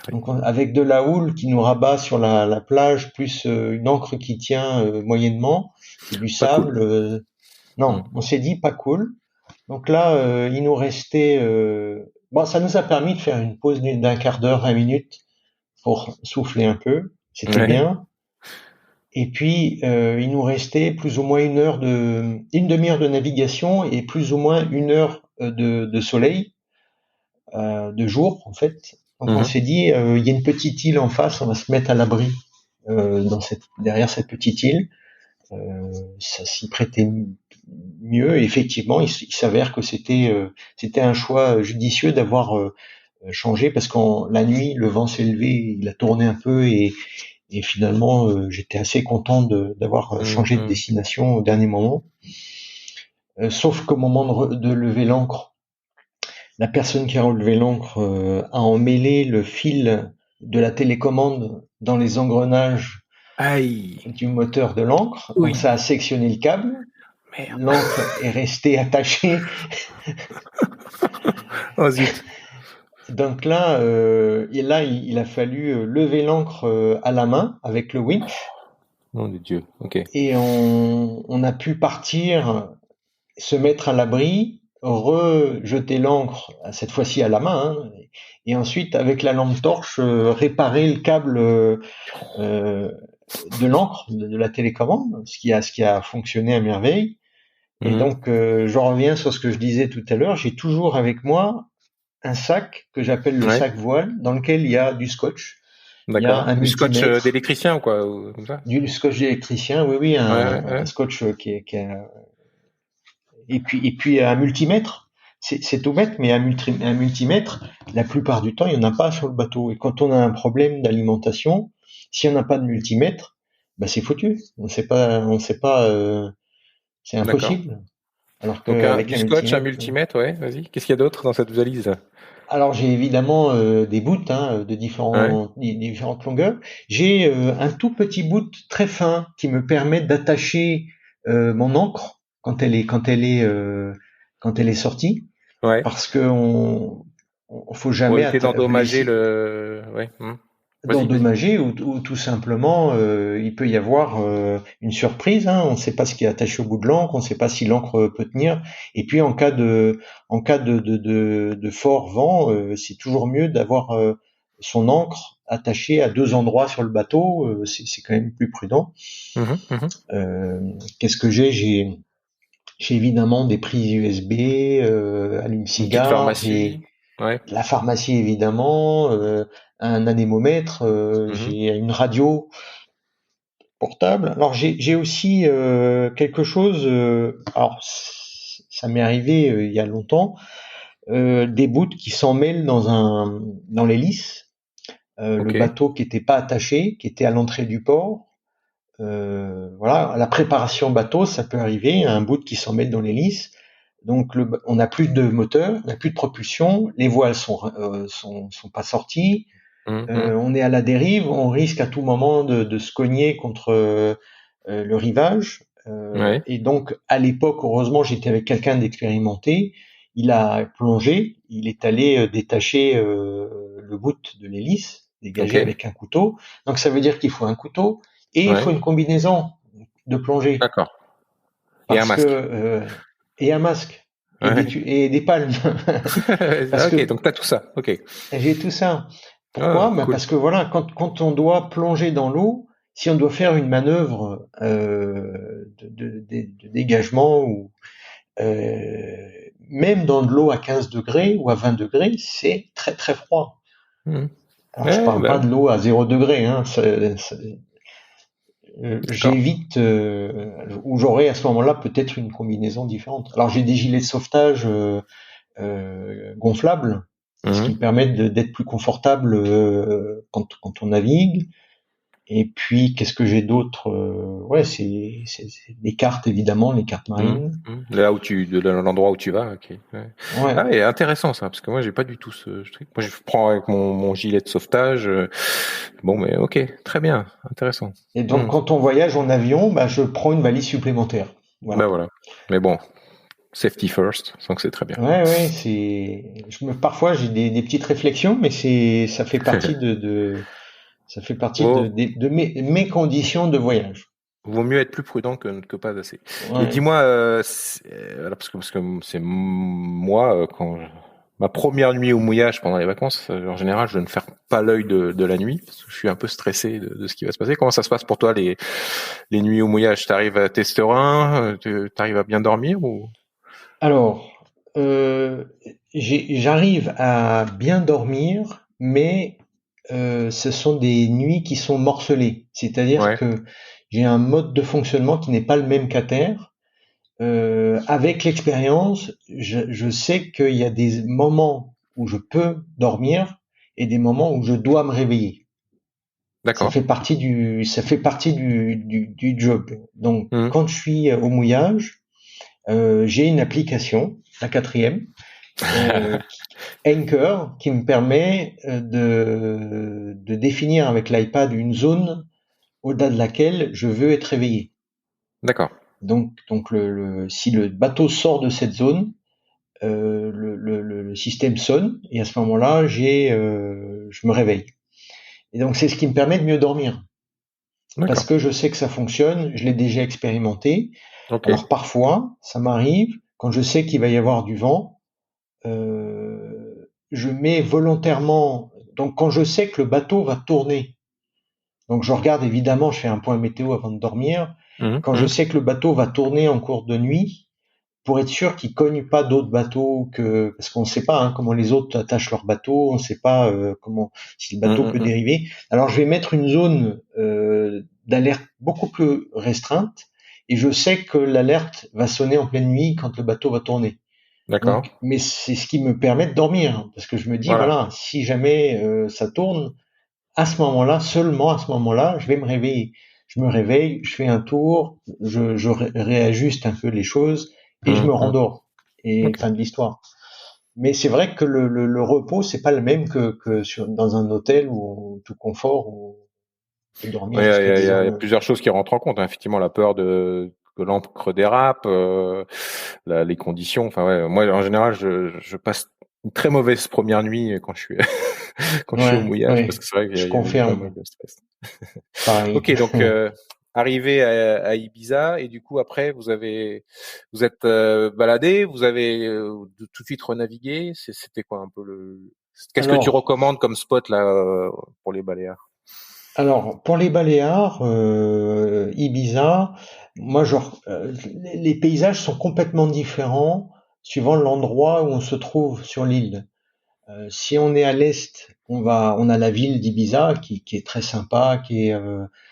Oui. Donc avec de la houle qui nous rabat sur la plage, plus une encre qui tient moyennement, c'est du Pas cool. sable. Non, on s'est dit pas cool. Donc là, il nous restait. Bon, ça nous a permis de faire une pause d'un quart d'heure, 20 minutes pour souffler un peu. C'était Ouais. bien. Et puis, il nous restait plus ou moins une demi-heure de navigation et plus ou moins une heure de soleil, de jour en fait. Donc on Mhm. s'est dit, il y a une petite île en face, on va se mettre à l'abri derrière cette petite île. Ça s'y prêtait mieux. Et effectivement, il s'avère que c'était un choix judicieux d'avoir changé parce qu'en la nuit, le vent s'est levé, il a tourné un peu et finalement, j'étais assez content d'avoir changé de Mhm. destination au dernier moment. Sauf qu'au moment de lever l'ancre, la personne qui a relevé l'ancre a emmêlé le fil de la télécommande dans les engrenages Aïe. du moteur de l'ancre, donc Oui. ça a sectionné le câble. Merde. L'ancre est restée attachée. Oh zut. Donc là, il a fallu lever l'ancre à la main avec le winch Mon Dieu. Ok. et on a pu partir, se mettre à l'abri, rejeter l'ancre, cette fois-ci à la main, et ensuite avec la lampe torche réparer le câble de l'ancre de la télécommande, ce qui a fonctionné à merveille. Et Mhm. donc, je reviens sur ce que je disais tout à l'heure. J'ai toujours avec moi un sac que j'appelle le Ouais. sac voile, dans lequel il y a du scotch, il y a D'accord. un Du scotch multimètre, d'électricien ou quoi, ou comme ça? du scotch d'électricien, oui, oui, Ouais, ouais, un ouais. scotch et puis un multimètre. C'est tout bête, mais un multimètre, la plupart du temps, il n'y en a pas sur le bateau. Et quand on a un problème d'alimentation, si on n'a pas de multimètre, bah c'est foutu. On sait pas, c'est D'accord. impossible. Alors Donc qu'avec du un scotch, un multimètre, multimètre, ouais, vas-y. Qu'est-ce qu'il y a d'autre dans cette valise? alors j'ai évidemment des bouts de Ouais. différentes longueurs. J'ai un tout petit bout très fin qui me permet d'attacher mon encre quand elle est sortie, Ouais. parce que on faut Pour jamais éviter d'endommager laisser le. Ouais. Vas-y, vas-y. d'endommager ou tout simplement il peut y avoir une surprise. On ne sait pas ce qui est attaché au bout de l'encre, on ne sait pas si l'encre peut tenir. Et puis en cas de fort vent, c'est toujours mieux d'avoir son encre attachée à deux endroits sur le bateau. C'est quand même plus prudent. Mhm. Qu'est-ce que j'ai évidemment des prises USB, Une petite allume-cigare, j'ai pharmacie. Ouais. la pharmacie évidemment, un anémomètre, Mhm. j'ai une radio portable. Alors j'ai aussi quelque chose. Alors ça m'est arrivé il y a longtemps, des bouts qui s'en mêlent dans l'hélice. Le Ok. bateau qui n'était pas attaché, qui était à l'entrée du port. Voilà, la préparation bateau, ça peut arriver, un bout qui s'en mêle dans l'hélice. Donc on n'a plus de moteur, on n'a plus de propulsion, les voiles sont pas sorties, Mhm. on est à la dérive, on risque à tout moment de se cogner contre le rivage. Ouais. Et donc à l'époque, heureusement, j'étais avec quelqu'un d'expérimenté. Il a plongé, il est allé détacher le bout de l'hélice, Ok. dégagé avec un couteau. Donc ça veut dire qu'il faut un couteau et il faut Ouais. une combinaison de plongée D'accord. Et un parce que masque. et un masque Ouais. et des palmes parce Ok. que Donc t'as tout ça. Ok. j'ai tout ça. Ah, Pourquoi? Ben cool. parce que voilà, quand on doit plonger dans l'eau, si on doit faire une manœuvre de dégagement ou même dans de l'eau à 15 degrés ou à 20 degrés, c'est très très froid. Mhm. Alors je Ouais, parle bah pas oui. de l'eau à 0 degré, D'accord. j'évite ou j'aurai à ce moment-là peut-être une combinaison différente. Alors j'ai des gilets de sauvetage gonflables, ce qui me permet d'être plus confortable quand on navigue. Et puis, qu'est-ce que j'ai d'autre? Ouais, c'est les cartes, évidemment, les cartes marines. Là de l'endroit où tu vas, ok. Ouais. Ouais. Ah, et intéressant ça, parce que moi j'ai pas du tout ce truc. Moi je prends avec mon gilet de sauvetage. Bon, mais ok, très bien, intéressant. Et donc, quand on voyage en avion, je prends une valise supplémentaire. Voilà. Ben voilà. Mais bon, safety first, donc c'est très bien. Ouais, parfois j'ai des petites réflexions, mais ça fait partie ça fait partie de mes conditions de voyage. Vaut mieux être plus prudent que pas assez. Ouais. Et dis-moi, parce que c'est moi ma première nuit au mouillage pendant les vacances, en général, je ne ferme pas l'œil de la nuit parce que je suis un peu stressé de ce qui va se passer. Comment ça se passe pour toi les nuits au mouillage? T'arrives à t'es serein, t'arrives à bien dormir ou? Alors, j'arrive à bien dormir, mais ce sont des nuits qui sont morcelées. C'est-à-dire que j'ai un mode de fonctionnement qui n'est pas le même qu'à terre. Avec l'expérience, je sais qu'il y a des moments où je peux dormir et des moments où je dois me réveiller. D'accord. Ça fait partie du job. Donc, quand je suis au mouillage, j'ai une application, la 4e, Anchor, qui me permet de définir avec l'iPad une zone au-delà de laquelle je veux être réveillé. D'accord. Donc si le bateau sort de cette zone, le système sonne et à ce moment-là, je me réveille. Et donc c'est ce qui me permet de mieux dormir. Parce que je sais que ça fonctionne, je l'ai déjà expérimenté. Okay. Alors parfois, ça m'arrive, quand je sais qu'il va y avoir du vent, je mets volontairement, donc quand je sais que le bateau va tourner, donc je regarde évidemment, je fais un point météo avant de dormir, quand je sais que le bateau va tourner en cours de nuit, pour être sûr qu'il cogne pas d'autres bateaux parce qu'on ne sait pas comment les autres attachent leur bateau, on ne sait pas si le bateau peut dériver. Alors je vais mettre une zone d'alerte beaucoup plus restreinte et je sais que l'alerte va sonner en pleine nuit quand le bateau va tourner. D'accord. Donc, mais c'est ce qui me permet de dormir parce que je me dis voilà, si jamais ça tourne, à ce moment-là, seulement à ce moment-là, je vais me réveiller. Je me réveille, je fais un tour, je réajuste un peu les choses et je me rendors. Et fin de l'histoire. Mais c'est vrai que le repos, c'est pas le même que dans un hôtel ou tout confort où on peut dormir. Il y a plusieurs choses qui rentrent en compte. Hein. Effectivement, la peur que l'encre dérape, les conditions. Enfin, ouais, moi, en général, je passe une très mauvaise première nuit quand je suis je suis au mouillage parce que c'est vrai qu'il y a pas mal de stress. Pareil. Ok, donc arrivé à Ibiza et du coup après vous êtes baladé, vous avez tout de suite renavigué. C'était quoi un peu qu'est-ce que tu recommandes comme spot là pour les Baléares? Alors pour les Baléares, Ibiza, moi les paysages sont complètement différents suivant l'endroit où on se trouve sur l'île. Si on est à l'est, on a la ville d'Ibiza qui est très sympa,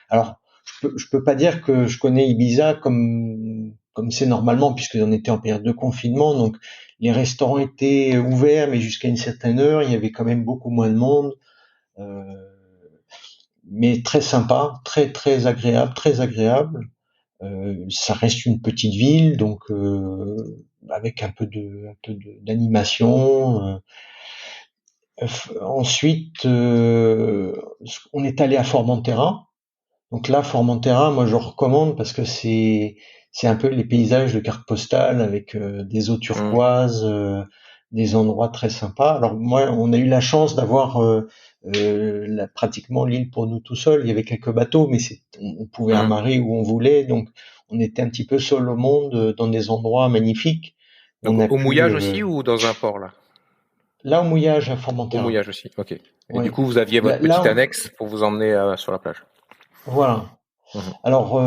alors je peux pas dire que je connais Ibiza comme c'est normalement puisqu'on était en période de confinement, donc les restaurants étaient ouverts mais jusqu'à une certaine heure, il y avait quand même beaucoup moins de monde, mais très sympa, très très agréable, très agréable. Ça reste une petite ville, donc avec un peu d'animation. Ensuite, on est allé à Formentera. Donc là, Formentera, moi je recommande parce que c'est un peu les paysages de carte postale avec des eaux turquoises, des endroits très sympas. Alors moi, on a eu la chance d'avoir pratiquement l'île pour nous tout seuls. Il y avait quelques bateaux, mais on pouvait amarrer où on voulait. Donc on était un petit peu seul au monde dans des endroits magnifiques. Donc, au mouillage aussi ou dans un port là? Là, au mouillage à Formentera. Au mouillage aussi, ok. Et du coup, vous aviez votre petite annexe pour vous emmener sur la plage. Voilà. Alors,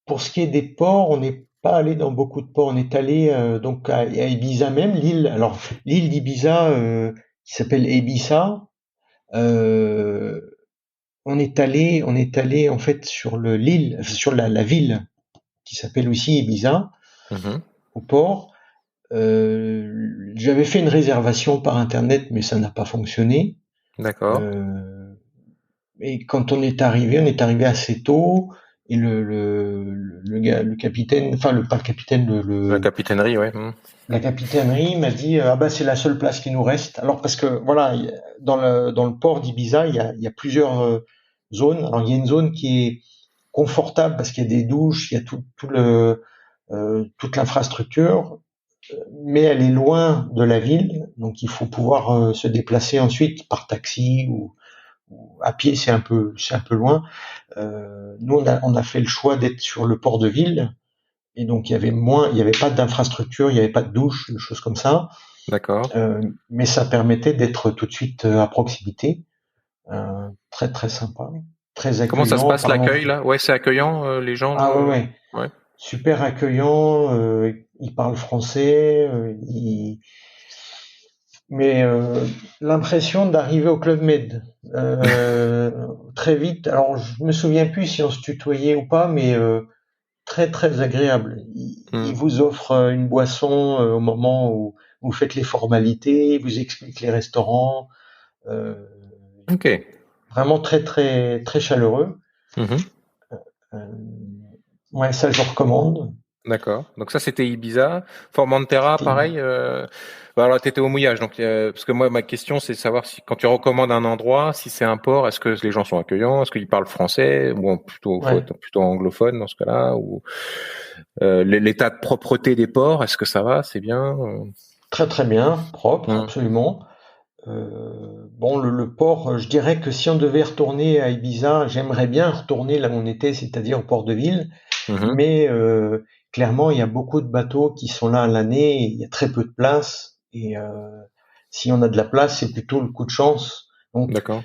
pour ce qui est des ports, on n'est pas allé dans beaucoup de ports. On est allé donc à Ibiza même, l'île. Alors, l'île d'Ibiza qui s'appelle Ibiza. On est allé en fait sur l'île, sur la ville qui s'appelle aussi Ibiza, au port. J'avais fait une réservation par internet, mais ça n'a pas fonctionné. D'accord. Et quand on est arrivé assez tôt. Et le gars, le capitaine, enfin pas le capitaine, La capitainerie, ouais. la capitainerie m'a dit ah bah c'est la seule place qui nous reste. Alors parce que voilà, dans le port d'Ibiza, il y a plusieurs zones. Alors il y a une zone qui est confortable parce qu'il y a des douches, il y a toute l'infrastructure, mais elle est loin de la ville, donc il faut pouvoir se déplacer ensuite par taxi ou à pied, c'est un peu loin. Nous on a fait le choix d'être sur le port de ville. Et donc il y avait pas d'infrastructure, il y avait pas de douche, de choses comme ça. D'accord. Mais ça permettait d'être tout de suite à proximité. Très très sympa, très Comment ça se accueillant. passe l'accueil là? Ouais, c'est accueillant, les gens. Ah ouais, ouais, Ouais. super accueillant. Ils parlent français. Mais l'impression d'arriver au Club Med très vite. Alors je me souviens plus si on se tutoyait ou pas, mais très très agréable. Il vous offre une boisson au moment où vous faites les formalités, il vous explique les restaurants. Euh, Ok. Vraiment très très très chaleureux. Mhm. Euh, ouais, ça je recommande. D'accord. Donc ça, c'était Ibiza. Formentera, C'était- pareil. Bah alors, t'étais au mouillage. Donc, parce que moi, ma question, c'est de savoir si, quand tu recommandes un endroit, si c'est un port, est-ce que les gens sont accueillants, est-ce qu'ils parlent français, ou plutôt, faut Ouais, être plutôt anglophone dans ce cas-là, ou l'état de propreté des ports, est-ce que ça va, c'est bien? très très bien, propre, Hum, absolument. Bon, le port, je dirais que si on devait retourner à Ibiza, j'aimerais bien retourner là où on était, c'est-à-dire au port de ville. mhm. Mais clairement, il y a beaucoup de bateaux qui sont là à l'année, il y a très peu de place. Et si on a de la place, c'est plutôt le coup de chance. Donc, D'accord.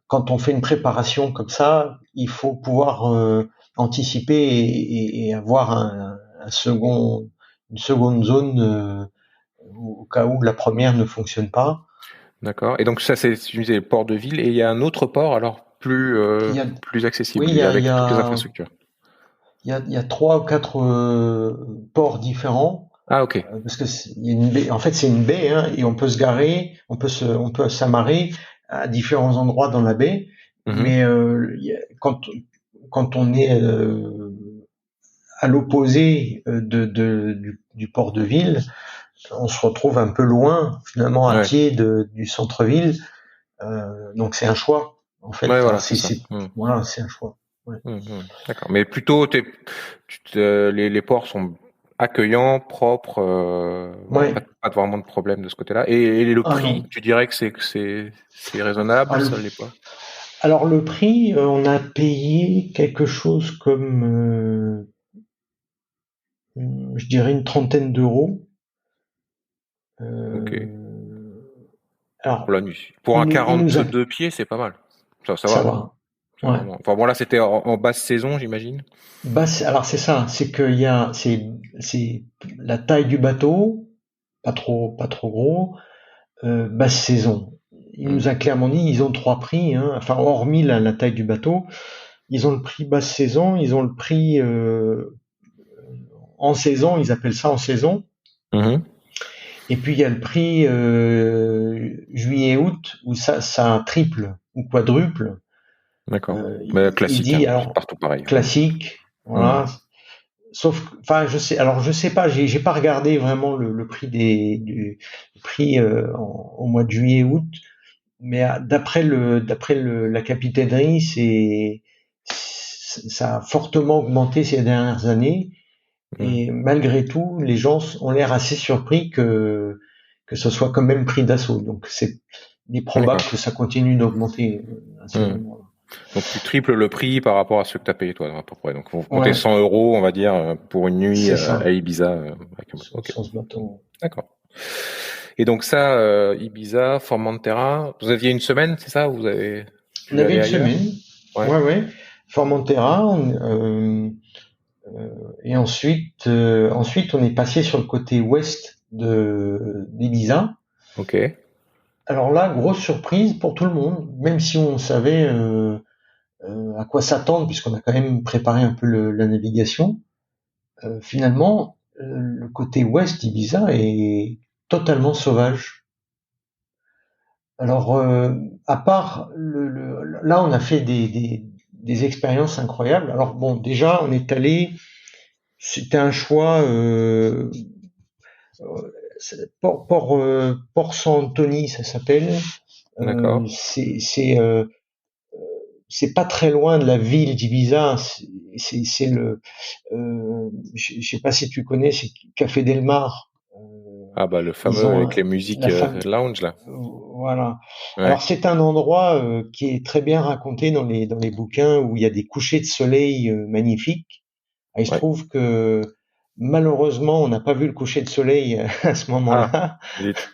quand on fait une préparation comme ça, il faut pouvoir anticiper et avoir une seconde zone au cas où la première ne fonctionne pas. D'accord. Et donc ça, c'est, tu disais, le port de ville, et il y a un autre port, alors Il y a, plus accessible, oui, lui, avec toutes les infrastructures. il y a trois ou quatre ports différents. Ah, ok. Parce que il y a une baie, en fait c'est une baie hein, et on peut se garer, on peut s'amarrer à différents endroits dans la baie, Mhm. mais quand on est à l'opposé du port de ville, on se retrouve un peu loin finalement à Ouais. pied du centre-ville, donc c'est un choix en Ouais, fait. Alors voilà, c'est ça. voilà, c'est un choix. Ouais. D'accord. Mais plutôt, les ports sont accueillants, propres, voilà, Ouais. pas vraiment de problème de ce côté-là. Et le Ah prix, non. tu dirais que c'est raisonnable, Ah, ça l'est pas? alors le prix, on a payé quelque chose comme je dirais une trentaine d'euros. Ok. Euh, Pour alors, la nuit. Pour un il nous a, 42 pieds, c'est pas mal. Ça ça va, non? va. C'est Ouais. vraiment. Enfin bon, là, c'était en basse saison, j'imagine. Alors c'est ça, c'est qu'il y a, c'est la taille du bateau, pas trop gros, basse saison. Il Hmm. nous a clairement dit, ils ont trois prix, hein, enfin hormis la taille du bateau, ils ont le prix basse saison, ils ont le prix en saison, ils appellent ça en saison, Mhm. et puis il y a le prix juillet-août où ça triple ou quadruple. D'accord. Mais Il classique, dit hein, c'est alors partout pareil. classique, Hmm. voilà. Sauf, enfin, je sais pas, j'ai pas regardé vraiment le prix le prix au mois de juillet-août, mais la capitainerie, ça a fortement augmenté ces dernières années, Hmm. et malgré tout, les gens ont l'air assez surpris que ce soit quand même pris d'assaut. Donc il est probable D'accord. que ça continue d'augmenter à ce Hmm. moment-là. Donc tu triples le prix par rapport à ce que tu as payé toi, à peu près. Donc vous comptez Ouais, 100 euros, on va dire, pour une nuit c'est à ça, Ibiza. Avec un sur, Ok, sur ce bateau. d'accord. Et donc ça, Ibiza, Formentera, vous aviez une semaine, c'est ça? Vous avez On pu avait aller une ailleurs? semaine, Ouais. ouais, ouais, Formentera, et ensuite on est passé sur le côté ouest de d'Ibiza. Ok. Alors là, grosse surprise pour tout le monde, même si on savait à quoi s'attendre, puisqu'on a quand même préparé un peu la navigation. Finalement, le côté ouest d'Ibiza est totalement sauvage. Alors, à part là, on a fait des expériences incroyables. Alors bon, déjà, on est allé, c'était un choix. Port Saint-Anthony, ça s'appelle. D'accord. C'est pas très loin de la ville d'Ibiza. C'est le, je sais pas si tu connais, c'est Café Del Mar. Ah bah le Ils fameux ont avec les musiques la femme. lounge là. Voilà. Ouais, Alors c'est un endroit qui est très bien raconté dans les bouquins où il y a des couchers de soleil magnifiques. Et il se ouais. trouve que malheureusement on n'a pas vu le coucher de soleil à ce Ah, moment-là. zut.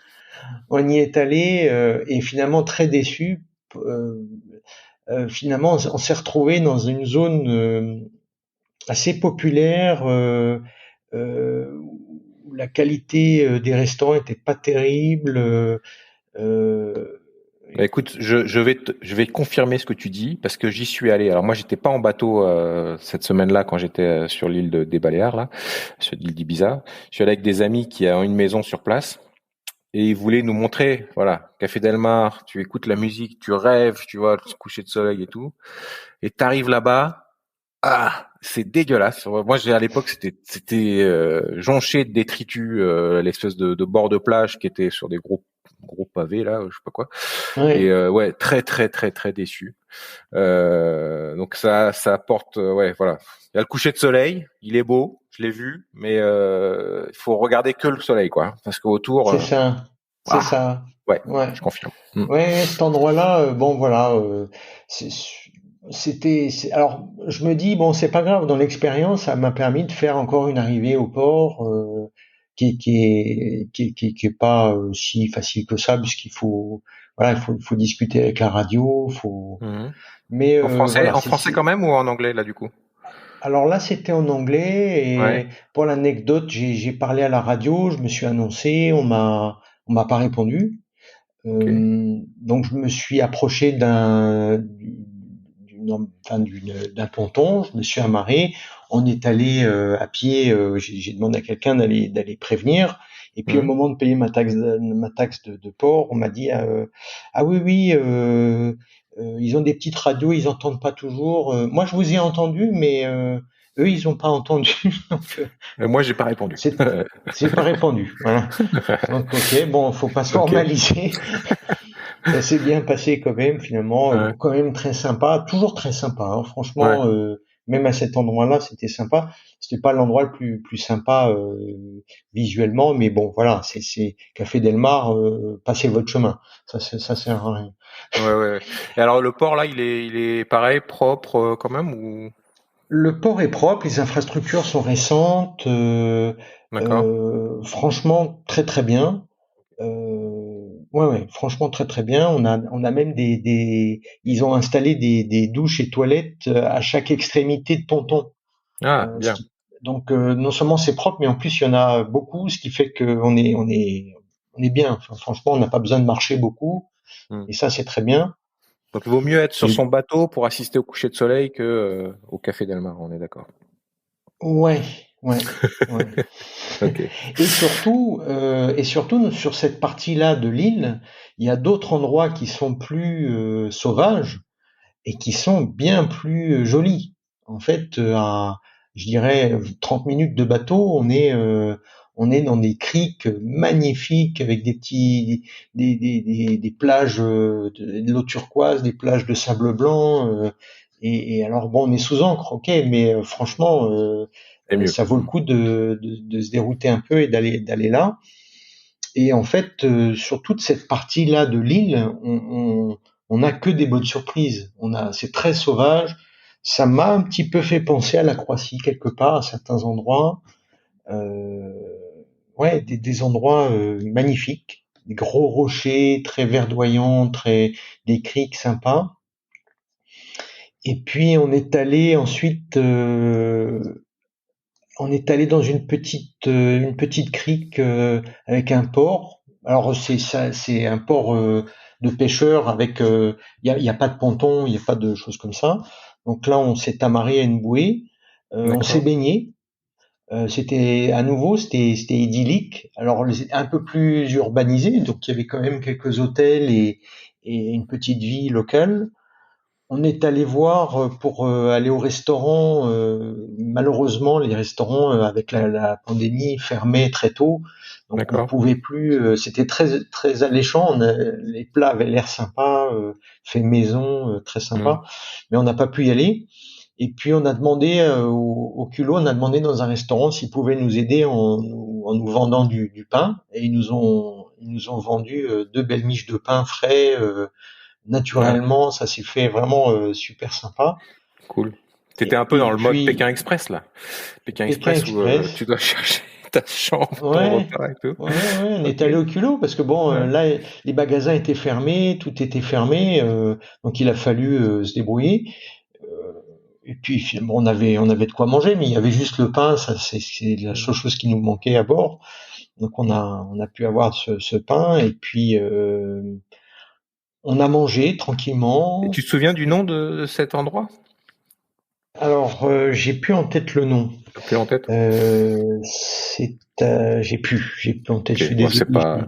On y est allé et finalement très déçu. Euh, Finalement, on s'est retrouvé dans une zone assez populaire où la qualité des restaurants était pas terrible. Euh, Bah, écoute, je vais confirmer ce que tu dis parce que j'y suis allé. Alors moi, j'étais pas en bateau cette semaine-là quand j'étais sur l'île des Baléares là, sur l'île d'Ibiza. Je suis allé avec des amis qui ont une maison sur place et ils voulaient nous montrer, voilà, Café Del Mar. Tu écoutes la musique, tu rêves, tu vois, le coucher de soleil et tout. Et t'arrives là-bas, ah, c'est dégueulasse. Moi, à l'époque, c'était jonché de détritus, l'espèce de bord de plage qui était sur des gros pavés là, je sais pas quoi. Et ouais, ouais, très très très très déçu. Donc ça apporte, ouais, voilà. Il y a le coucher de soleil, il est beau, je l'ai vu, mais il faut regarder que le soleil, quoi, parce qu'autour, c'est ça, c'est ah, ça. ouais, Ouais, je confirme. Mm. ouais, cet endroit-là, bon voilà, c'est- alors je me dis bon c'est pas grave, dans l'expérience ça m'a permis de faire encore une arrivée au port qui est pas si facile que ça puisqu'il faut voilà il faut discuter avec la radio, faut Mhm. mais voilà En français quand même ou en anglais là du coup? alors là c'était en anglais Ouais. et pour l'anecdote j'ai parlé à la radio, je me suis annoncé, on m'a pas répondu. Ok. Donc je me suis approché d'un ponton, je me suis amarré, on est allé à pied, j'ai demandé à quelqu'un d'aller prévenir, et puis au Mhm. moment de payer ma taxe de port, on m'a dit ah oui oui ils ont des petites radios, ils entendent pas toujours. Moi je vous ai entendu, mais eux ils ont pas entendu, donc Moi j'ai pas répondu. c'est c'est pas répondu. Voilà. Donc ok, bon, faut pas se Ok. formaliser. Ça s'est bien passé quand même, finalement, Ouais. quand même très sympa, toujours très sympa, hein. Ouais. Franchement, même à cet endroit-là, c'était sympa. C'était pas l'endroit le plus sympa visuellement, mais bon, voilà, c'est Café Del Mar, passez votre chemin. Ça sert à rien. Ouais, ouais, ouais. Et alors le port là, il est pareil, propre quand même ou? Le port est propre, les infrastructures sont récentes, D'accord. franchement très très bien. Ouais, ouais, franchement très très bien. On a même ils ont installé des douches et toilettes à chaque extrémité de ponton. Ah, Euh, ce bien. qui- donc non seulement c'est propre, mais en plus il y en a beaucoup, ce qui fait qu'on est bien. Enfin, franchement, on n'a pas besoin de marcher beaucoup, Hmm. et ça c'est très bien. Donc il vaut mieux être sur Et son bateau pour assister au coucher de soleil que au Café Del Mar, on est d'accord. ouais, ouais, ouais. Ok. Et surtout sur cette partie-là de l'île, il y a d'autres endroits qui sont plus sauvages et qui sont bien plus jolis. En fait, je dirais, 30 minutes de bateau, on est dans des criques magnifiques avec des plages de l'eau turquoise, des plages de sable blanc. Et alors bon, on est sous ancre, ok, mais franchement, C'est mieux. ça vaut le Hmm. coup de se dérouter un peu et d'aller là. Et en fait, sur toute cette partie-là de l'île, on n'a que des bonnes surprises. C'est très sauvage. Ça m'a un petit peu fait penser à la Croatie quelque part, à certains endroits. Euh, ouais, des endroits magnifiques, des gros rochers très verdoyants, des criques sympas. Et puis on est allé dans une petite crique avec un port. Alors c'est ça, c'est un port de pêcheurs avec il y a pas de ponton, il y a pas de choses comme ça. Donc là on s'est amarré à une bouée, on s'est D'accord. baigné. C'était à nouveau, c'était idyllique. Alors c'était un peu plus urbanisé, donc il y avait quand même quelques hôtels et une petite vie locale. On est allé voir pour aller au restaurant. Malheureusement, les restaurants avec la pandémie fermaient très tôt, donc on D'accord. pouvait plus. C'était très très alléchant. Les plats avaient l'air sympas, fait maison, très Mm. sympa, mais on n'a pas pu y aller. Et puis on a demandé au culot, on a demandé dans un restaurant s'ils pouvaient nous aider en nous vendant du pain, et ils nous ont vendu deux belles miches de pain frais. Ah, Naturellement, ça s'est fait vraiment super sympa. cool. T'étais Et, un peu dans et le mode Pékin puis Express, là. Pékin Pékin Express où tu Express, dois chercher ta chambre, ton ouais, repas et tout. ouais, on est Ok. allé au culot parce que bon, Ouais. là, les magasins étaient fermés, tout était fermé, donc il a fallu se débrouiller. Euh, et puis finalement, on avait de quoi manger, mais il y avait juste le pain, ça c'est la Mm. seule chose qui nous manquait à bord. Donc on a pu avoir ce pain et puis on a mangé Et tranquillement. tu te souviens du nom de cet endroit? Alors j'ai plus en tête le nom. T'as plus en tête? J'ai plus en tête, je Ok, suis bon, désolé.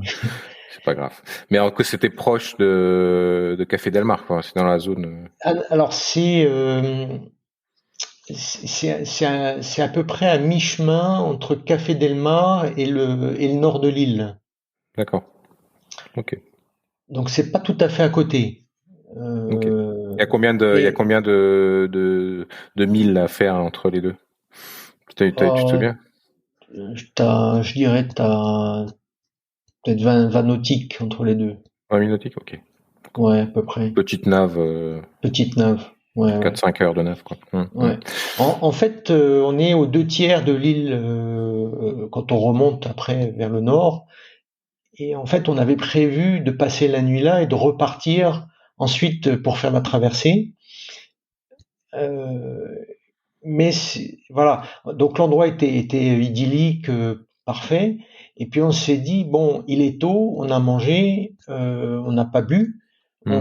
c'est pas grave. Mais alors que c'était proche de Café Del Mar, quoi. C'est dans la zone. Alors c'est à peu près à mi-chemin entre Café Del Mar et le nord de l'île. D'accord. Ok. Donc c'est pas tout à fait à côté. Ok. Euh, Il y a et combien de milles à faire entre les deux? Tu te euh, souviens? je dirais t'as peut-être 20 nautiques entre les deux. 20 milles nautiques? Ok. Ouais, à peu près. Petite nave, Petite nave. Ouais, ouais. 4-5 heures de nave, quoi. Ouais. En fait, on est aux 2 tiers de l'île quand on remonte après vers le nord. Et en fait, on avait prévu de passer la nuit là et de repartir ensuite pour faire la traversée. Euh, mais voilà, donc l'endroit était idyllique, parfait. Et puis on s'est dit bon, il est tôt, on a mangé, on n'a pas bu. Hmm.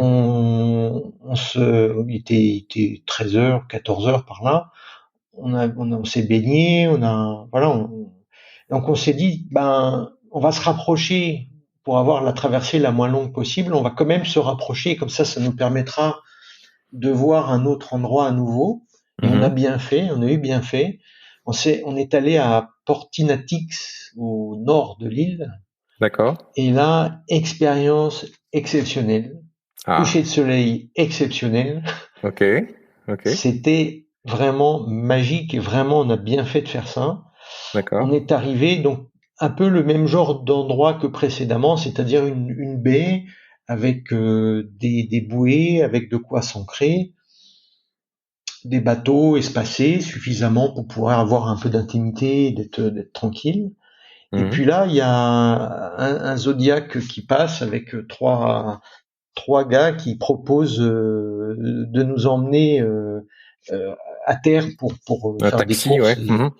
Il était 13 heures, 14 heures par là. On s'est baigné, voilà. Donc on s'est dit, ben, on va se rapprocher pour avoir la traversée la moins longue possible. On va quand même se rapprocher, comme ça nous permettra de voir un autre endroit à nouveau. Et on a Mhm. bien fait, on a eu bien fait. On est allé à Portinatix, au nord de l'île. D'accord. Et là, expérience exceptionnelle. Ah, Coucher de soleil exceptionnel. ok. Ok. C'était vraiment magique et vraiment on a bien fait de faire ça. D'accord. On est arrivé donc un peu le même genre d'endroit que précédemment, c'est-à-dire une baie avec des bouées, avec de quoi s'ancrer, des bateaux espacés suffisamment pour pouvoir avoir un peu d'intimité, d'être tranquille. Et Mhm. puis là, il y a un Zodiac qui passe avec trois gars qui proposent de nous emmener euh, à terre pour Un faire des taxi, courses. ouais. Mhm.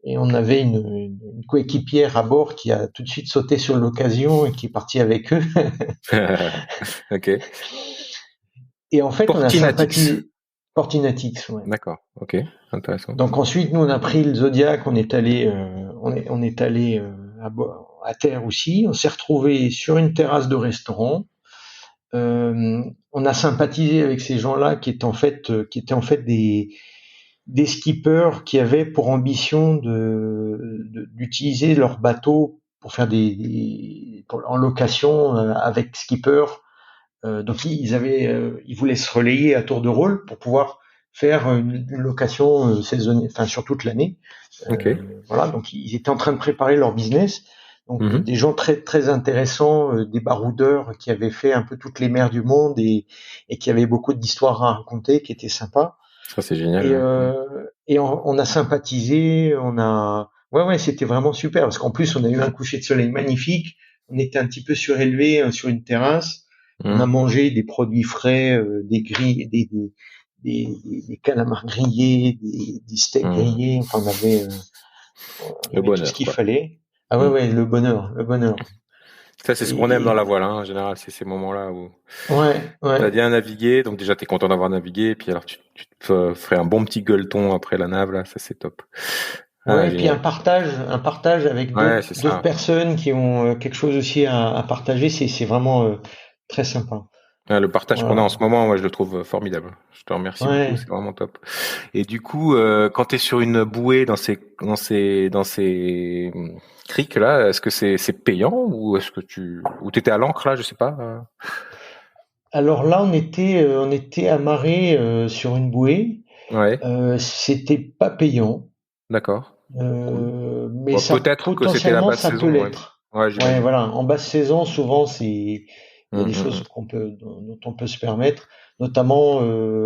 Et on avait une coéquipière à bord qui a tout de suite sauté sur l'occasion et qui est partie avec eux. Ok. Et en fait, on a Portinatix. sympathisé. Portinatix, ouais. D'accord. Ok. Intéressant. Donc ensuite, nous, on a pris le Zodiac, on est allé à terre aussi. On s'est retrouvé sur une terrasse de restaurant. On a sympathisé avec ces gens-là qui étaient en fait des skippers qui avaient pour ambition d'utiliser leur bateau pour faire en location avec skipper. Donc ils voulaient se relayer à tour de rôle pour pouvoir faire une location saisonnière, enfin sur toute l'année. Ok. Voilà, donc ils étaient en train de préparer leur business. Donc Mhm. des gens très très intéressants, des baroudeurs qui avaient fait un peu toutes les mers du monde et qui avaient beaucoup d'histoires à raconter, qui étaient sympas. Ça, c'est génial. Et, Ouais. Mhm. euh, et on a sympathisé, ouais, ouais, c'était vraiment super parce qu'en plus on a eu un coucher de soleil magnifique. On était un petit peu surélevé sur une terrasse. On a Mhm. mangé des produits frais, des grilles, des calamars grillés, des steaks Mhm. grillés. Enfin, on Le avait tout ce bonheur, qu'il quoi. fallait. Ah ouais, Mhm. ouais, le bonheur, le bonheur. Ça, c'est ce qu'on aime dans Et la voile, hein, en général. C'est ces moments-là où ouais, t'as ouais, bien navigué. Donc, déjà, t'es content d'avoir navigué. Et puis, alors, tu te ferait un bon petit gueuleton après la nave là, ça c'est top. Ouais, et puis Génial. un partage avec Ouais, c'est d'autres ça. personnes qui ont quelque chose aussi à partager, c'est vraiment très sympa. Le partage qu'on a en Voilà. ce moment, moi je le trouve formidable. Je te remercie beaucoup, Ouais. c'est vraiment top. Et du coup, quand tu es sur une bouée dans ces criques là, est-ce que c'est payant ou est-ce que ou t'étais à l'ancre là, je sais pas. Alors là, on était amarré sur une bouée. Ouais, C'était pas payant, d'accord. Cool. mais Bon, ça peut-être que c'était la potentiellement basse ça peut saison, ouais. l'être. Ouais, Ouais, j'imagine. voilà. En basse saison, souvent, il y a des choses Hum. dont on peut se permettre. Notamment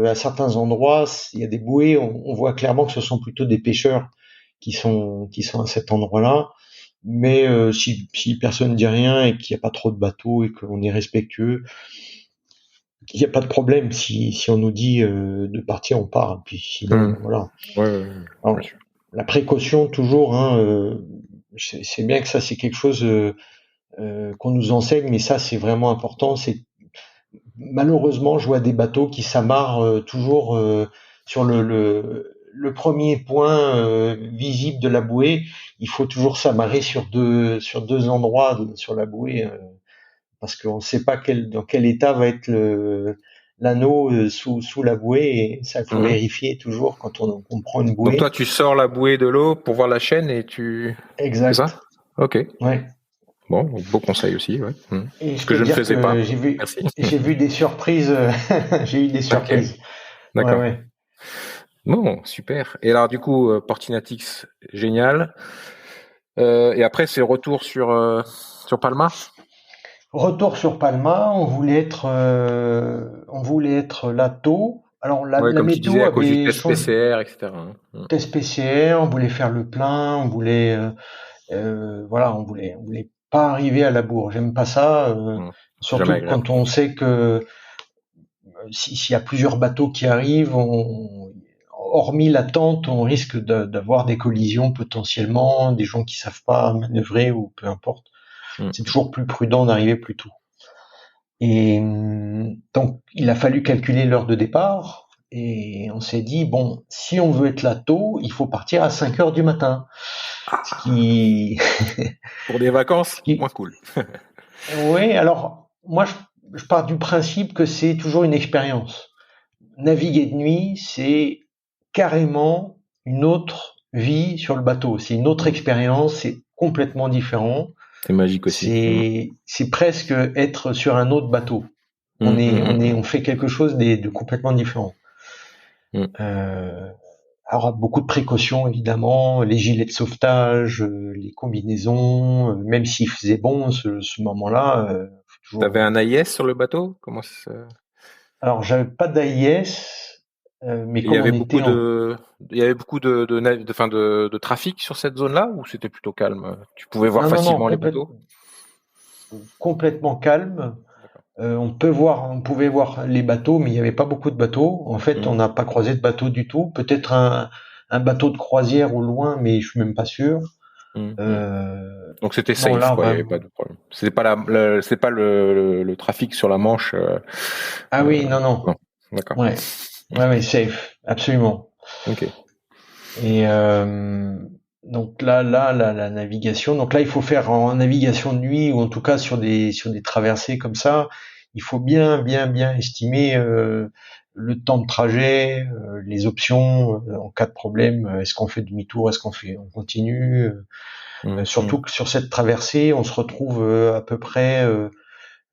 à certains endroits, il y a des bouées, on voit clairement que ce sont plutôt des pêcheurs qui sont à cet endroit-là. Mais si personne ne dit rien et qu'il n'y a pas trop de bateaux et qu'on est respectueux, il n'y a pas de problème. Si on nous dit de partir, on part. Puis sinon, Hum. voilà. Ouais, ouais, ouais, bien Alors, sûr. la précaution toujours, hein, c'est bien que ça c'est quelque chose qu'on nous enseigne, mais ça c'est vraiment important. C'est malheureusement, je vois des bateaux qui s'amarrent toujours sur le premier point visible de la bouée. Il faut toujours s'amarrer sur deux endroits sur la bouée parce qu'on ne sait pas dans quel état va être l'anneau sous la bouée et ça il faut Mhm. vérifier toujours quand on prend une Donc bouée. toi, tu sors la bouée de l'eau pour voir la chaîne et c'est ça? Exact. Ok. Ouais. Bon, beau conseil aussi, ouais. Mhm. Et Ce je que peux je ne dire faisais pas. que Merci. j'ai vu des surprises. J'ai eu des Ok, surprises. Ouais, d'accord. ouais. Bon, super. Et alors du coup, Portinatix, génial. Et après, c'est retour sur Palma. Retour sur Palma, on voulait être là tôt. Alors Ouais, la comme tu disais, météo à cause du avait test changé. PCR, etc. Hein. Mhm. Test PCR, on voulait faire le plein, voilà, on voulait pas arriver à la bourre. J'aime pas ça, Mhm. C'est jamais surtout agréable. quand on sait que s'il y a plusieurs bateaux qui arrivent, hormis l'attente, on risque d'avoir des collisions potentiellement, des gens qui savent pas manœuvrer ou peu importe. C'est Mhm. toujours plus prudent d'arriver plus tôt. Et donc, il a fallu calculer l'heure de départ. Et on s'est dit, bon, si on veut être là tôt, il faut partir à 5 heures du matin. Ce qui, Pour des ce vacances, moins qui, cool. oui, alors, moi, je pars du principe que c'est toujours une expérience. Naviguer de nuit, c'est carrément une autre vie sur le bateau. C'est une autre Mhm. expérience, c'est complètement différent. C'est magique aussi. Mhm. C'est presque être sur un autre bateau. Mhm, mhm, On fait quelque chose de complètement différent. mhm. Euh, alors beaucoup de précautions évidemment, les gilets de sauvetage, les combinaisons, même s'il faisait bon ce moment-là, faut T'avais toujours. un AIS sur le bateau? Comment ça... Alors j'avais pas d'AIS, mais Il y comme avait on beaucoup était de trafic sur cette zone-là ou c'était plutôt calme? Tu pouvais voir non non non facilement les bateaux? complètement calme. D'accord. On pouvait voir les bateaux, mais il n'y avait pas beaucoup de bateaux. En fait, on Mhm. n'a pas croisé de bateau du tout. Peut-être un bateau de croisière au loin, mais je suis même pas sûr. Mhm. Mhm. Euh, Donc c'était non, safe, là, quoi. Il y avait vraiment. pas de problème. C'était pas c'est pas le trafic sur la Manche. Ah euh, oui, non, non. non. D'accord. Ouais, ouais, ouais, safe, absolument. Ok. Et donc la navigation. Donc là, il faut faire en navigation de nuit ou en tout cas sur des traversées comme ça. Il faut bien estimer le temps de trajet, les options en cas de problème. Est-ce qu'on fait demi-tour, on continue. Mhm. Surtout Mhm. que sur cette traversée, on se retrouve à peu près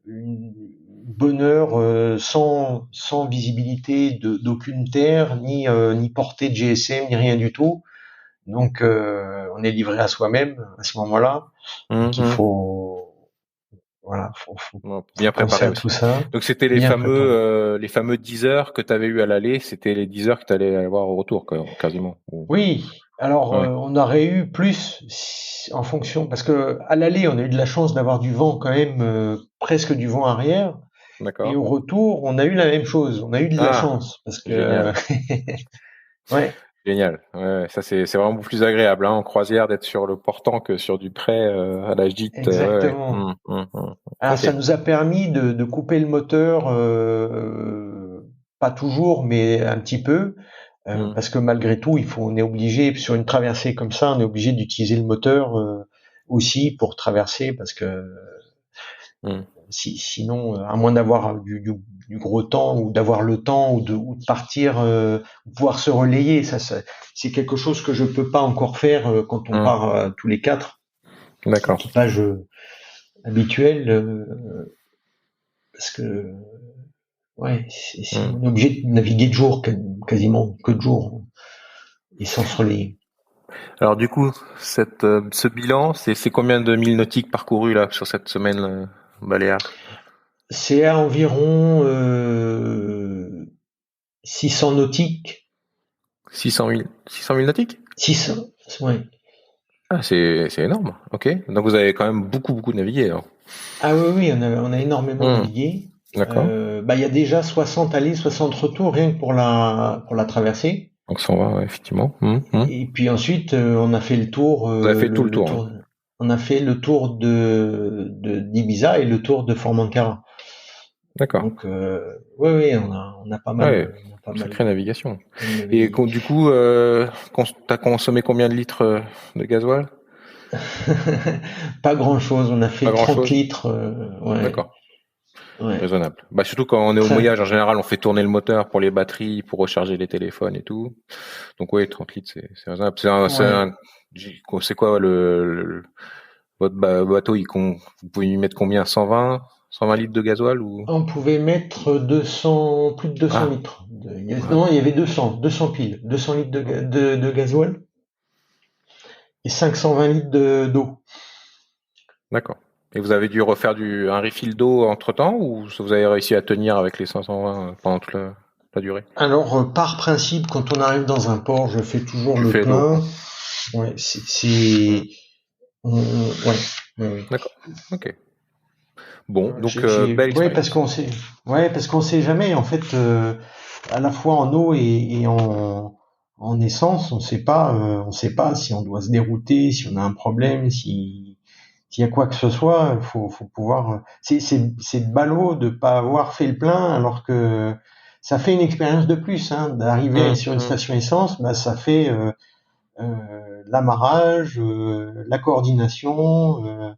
une bonne heure sans visibilité d'aucune terre, ni portée de GSM, ni rien du tout. Donc on est livré à soi-même à ce moment-là. Donc il Mhm. faut voilà, Bon, faut bien penser préparé à tout aussi. ça, Donc c'était bien préparé. les fameux 10 heures que tu avais eu à l'aller, c'était les 10 heures que tu allais avoir au retour, quoi, quasiment. Oui, alors Ouais, on aurait eu plus en fonction parce que à l'aller on a eu de la chance d'avoir du vent quand même presque du vent arrière. Et d'accord. au retour, on a eu la même chose. On a eu de la Ah, chance parce que, génial. ouais, Génial. Ouais, ouais, ça c'est vraiment plus agréable hein, en croisière d'être sur le portant que sur du près à la gîte. Ouais, ouais. exactement. Mm. Alors, Ok. ça nous a permis de couper le moteur pas toujours, mais un petit peu, parce que malgré tout, on est obligé sur une traversée comme ça, on est obligé d'utiliser le moteur aussi pour traverser, parce que sinon, à moins d'avoir du gros temps ou d'avoir le temps ou de partir, pouvoir se relayer, ça c'est quelque chose que je peux pas encore faire quand on part tous les quatre. D'accord. Équipage habituel, parce que on est obligé de naviguer de jour, quasiment que de jour, et sans se relayer. Alors du coup, ce bilan, c'est combien de milles nautiques parcourus là sur cette semaine baléare? C'est à environ 600 nautiques. 600 000 nautiques? 600, ouais. Ah, c'est énorme. Ok. Donc vous avez quand même beaucoup navigué. Alors. Ah oui, on a énormément navigué. D'accord. Il y a déjà 60 allées, 60 retours rien que pour la traversée. Donc 120, ouais, effectivement. Et puis ensuite, on a fait le tour. Vous avez fait tout le tour. Hein. On a fait le tour d'Ibiza et le tour de Formentera. D'accord. Donc, oui, on a pas mal. Ouais, sacrée navigation. Et du coup, t'as consommé combien de litres de gasoil? Pas grand chose. On a fait 30 litres. Ouais. D'accord. Ouais. Raisonnable. Bah, surtout quand on est au mouillage, en général, on fait tourner le moteur pour les batteries, pour recharger les téléphones et tout. Donc, oui, 30 litres, c'est raisonnable. C'est quoi votre bateau, vous pouvez y mettre combien? 120 litres de gasoil ou? On pouvait mettre plus de 200 litres. Non, il y avait 200 piles. 200 litres de gasoil et 520 litres d'eau. D'accord. Et vous avez dû refaire un refill d'eau entre-temps ou vous avez réussi à tenir avec les 520 pendant toute la durée? Alors, par principe, quand on arrive dans un port, je fais toujours le plein. Ouais, ouais. D'accord. Ok. Bon, donc belle expérience. Parce qu'on sait jamais. En fait, à la fois en eau et en essence, on sait pas si on doit se dérouter, si on a un problème, s'il y a quoi que ce soit. Faut pouvoir. C'est ballot de pas avoir fait le plein, alors que ça fait une expérience de plus. D'arriver sur une station essence, ça fait l'amarrage, la coordination.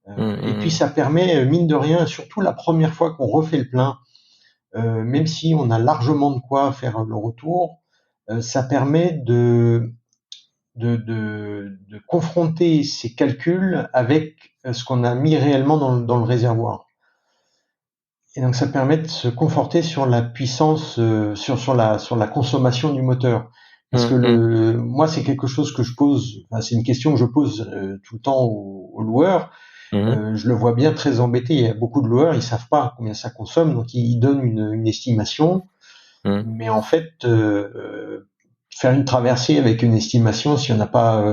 Et puis ça permet, mine de rien, surtout la première fois qu'on refait le plein, même si on a largement de quoi faire le retour, ça permet de confronter ces calculs avec ce qu'on a mis réellement dans le réservoir. Et donc ça permet de se conforter sur la puissance, sur la consommation du moteur. Parce que moi c'est quelque chose que je pose, c'est une question que je pose tout le temps aux loueurs. Je le vois bien très embêté. Il y a beaucoup de loueurs, ils savent pas combien ça consomme, donc ils donnent une estimation. Mais en fait, faire une traversée avec une estimation, si on n'a pas,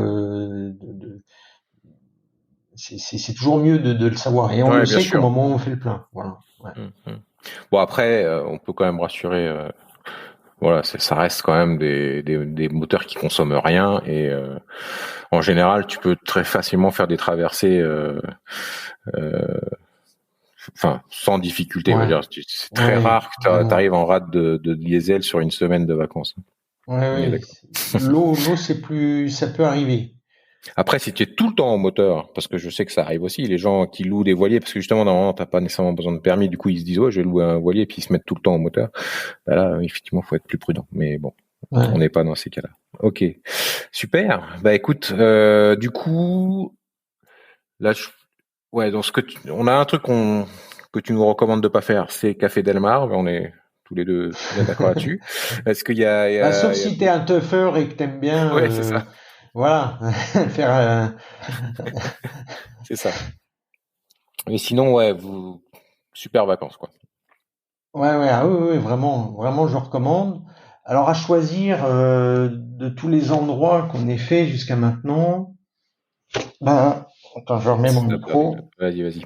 c'est toujours mieux de le savoir. Et on le sait qu'au moment où on fait le plein. Voilà. Ouais. Bon après, on peut quand même rassurer. Voilà, ça reste quand même des moteurs qui consomment rien et en général, tu peux très facilement faire des traversées, sans difficulté. Ouais. C'est très rare que tu arrives en rate de diesel sur une semaine de vacances. Ouais. L'eau, ça peut arriver. Après, si tu es tout le temps en moteur, parce que je sais que ça arrive aussi, les gens qui louent des voiliers, parce que justement, normalement, t'as pas nécessairement besoin de permis, du coup, ils se disent, je vais louer un voilier, puis ils se mettent tout le temps en moteur. Bah là, effectivement, faut être plus prudent. Mais bon, on n'est pas dans ces cas-là. Ok. Super. Bah écoute, du coup, là, donc on a un truc que tu nous recommandes de pas faire, c'est Café Del Mar. On est tous les deux bien d'accord là-dessus. Est-ce qu'il y a sauf si t'es un tougher et que t'aimes bien. Ouais, c'est ça. Voilà, faire. C'est ça. Mais sinon, super vacances, quoi. Oui, vraiment, je recommande. Alors, à choisir de tous les endroits qu'on ait fait jusqu'à maintenant, attends, je remets mon micro. Vas-y.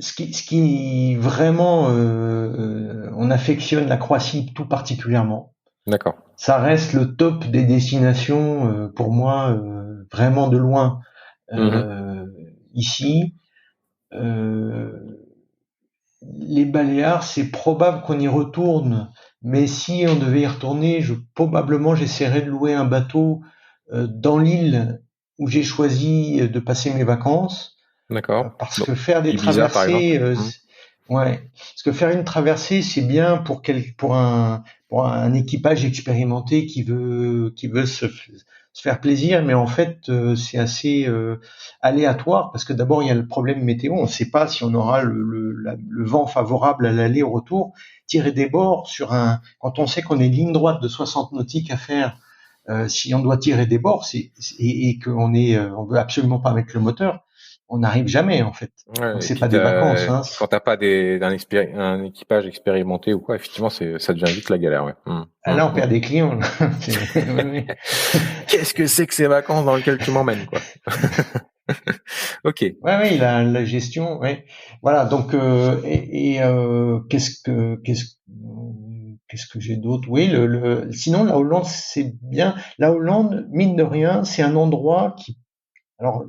Ce qui vraiment, on affectionne la Croatie tout particulièrement. D'accord. Ça reste le top des destinations pour moi, vraiment de loin. Ici, Les Baléares, c'est probable qu'on y retourne, mais si on devait y retourner, probablement j'essaierais de louer un bateau dans l'île où j'ai choisi de passer mes vacances, D'accord. parce Donc, que faire des Ibiza, par exemple. traversées, ouais, parce que faire une traversée, c'est bien pour un équipage expérimenté qui veut se faire plaisir, mais en fait, c'est assez aléatoire parce que d'abord il y a le problème météo, on ne sait pas si on aura le vent favorable à l'aller au retour. Tirer des bords quand on sait qu'on a une ligne droite de 60 nautiques à faire, si on doit tirer des bords, et qu'on on veut absolument pas mettre le moteur, on n'arrive jamais en fait. Donc Ouais, et c'est puis pas des vacances, hein. quand t'as pas un équipage expérimenté ou quoi, effectivement, ça devient vite la galère, ouais. Là, on perd des clients. Là. Oui, oui. Qu'est-ce que c'est que ces vacances dans lesquelles tu m'emmènes, quoi? Ok. Ouais, oui, la gestion, ouais. Voilà, donc qu'est-ce que j'ai d'autre? Oui, sinon la Hollande c'est bien. La Hollande, mine de rien, c'est un endroit qui, alors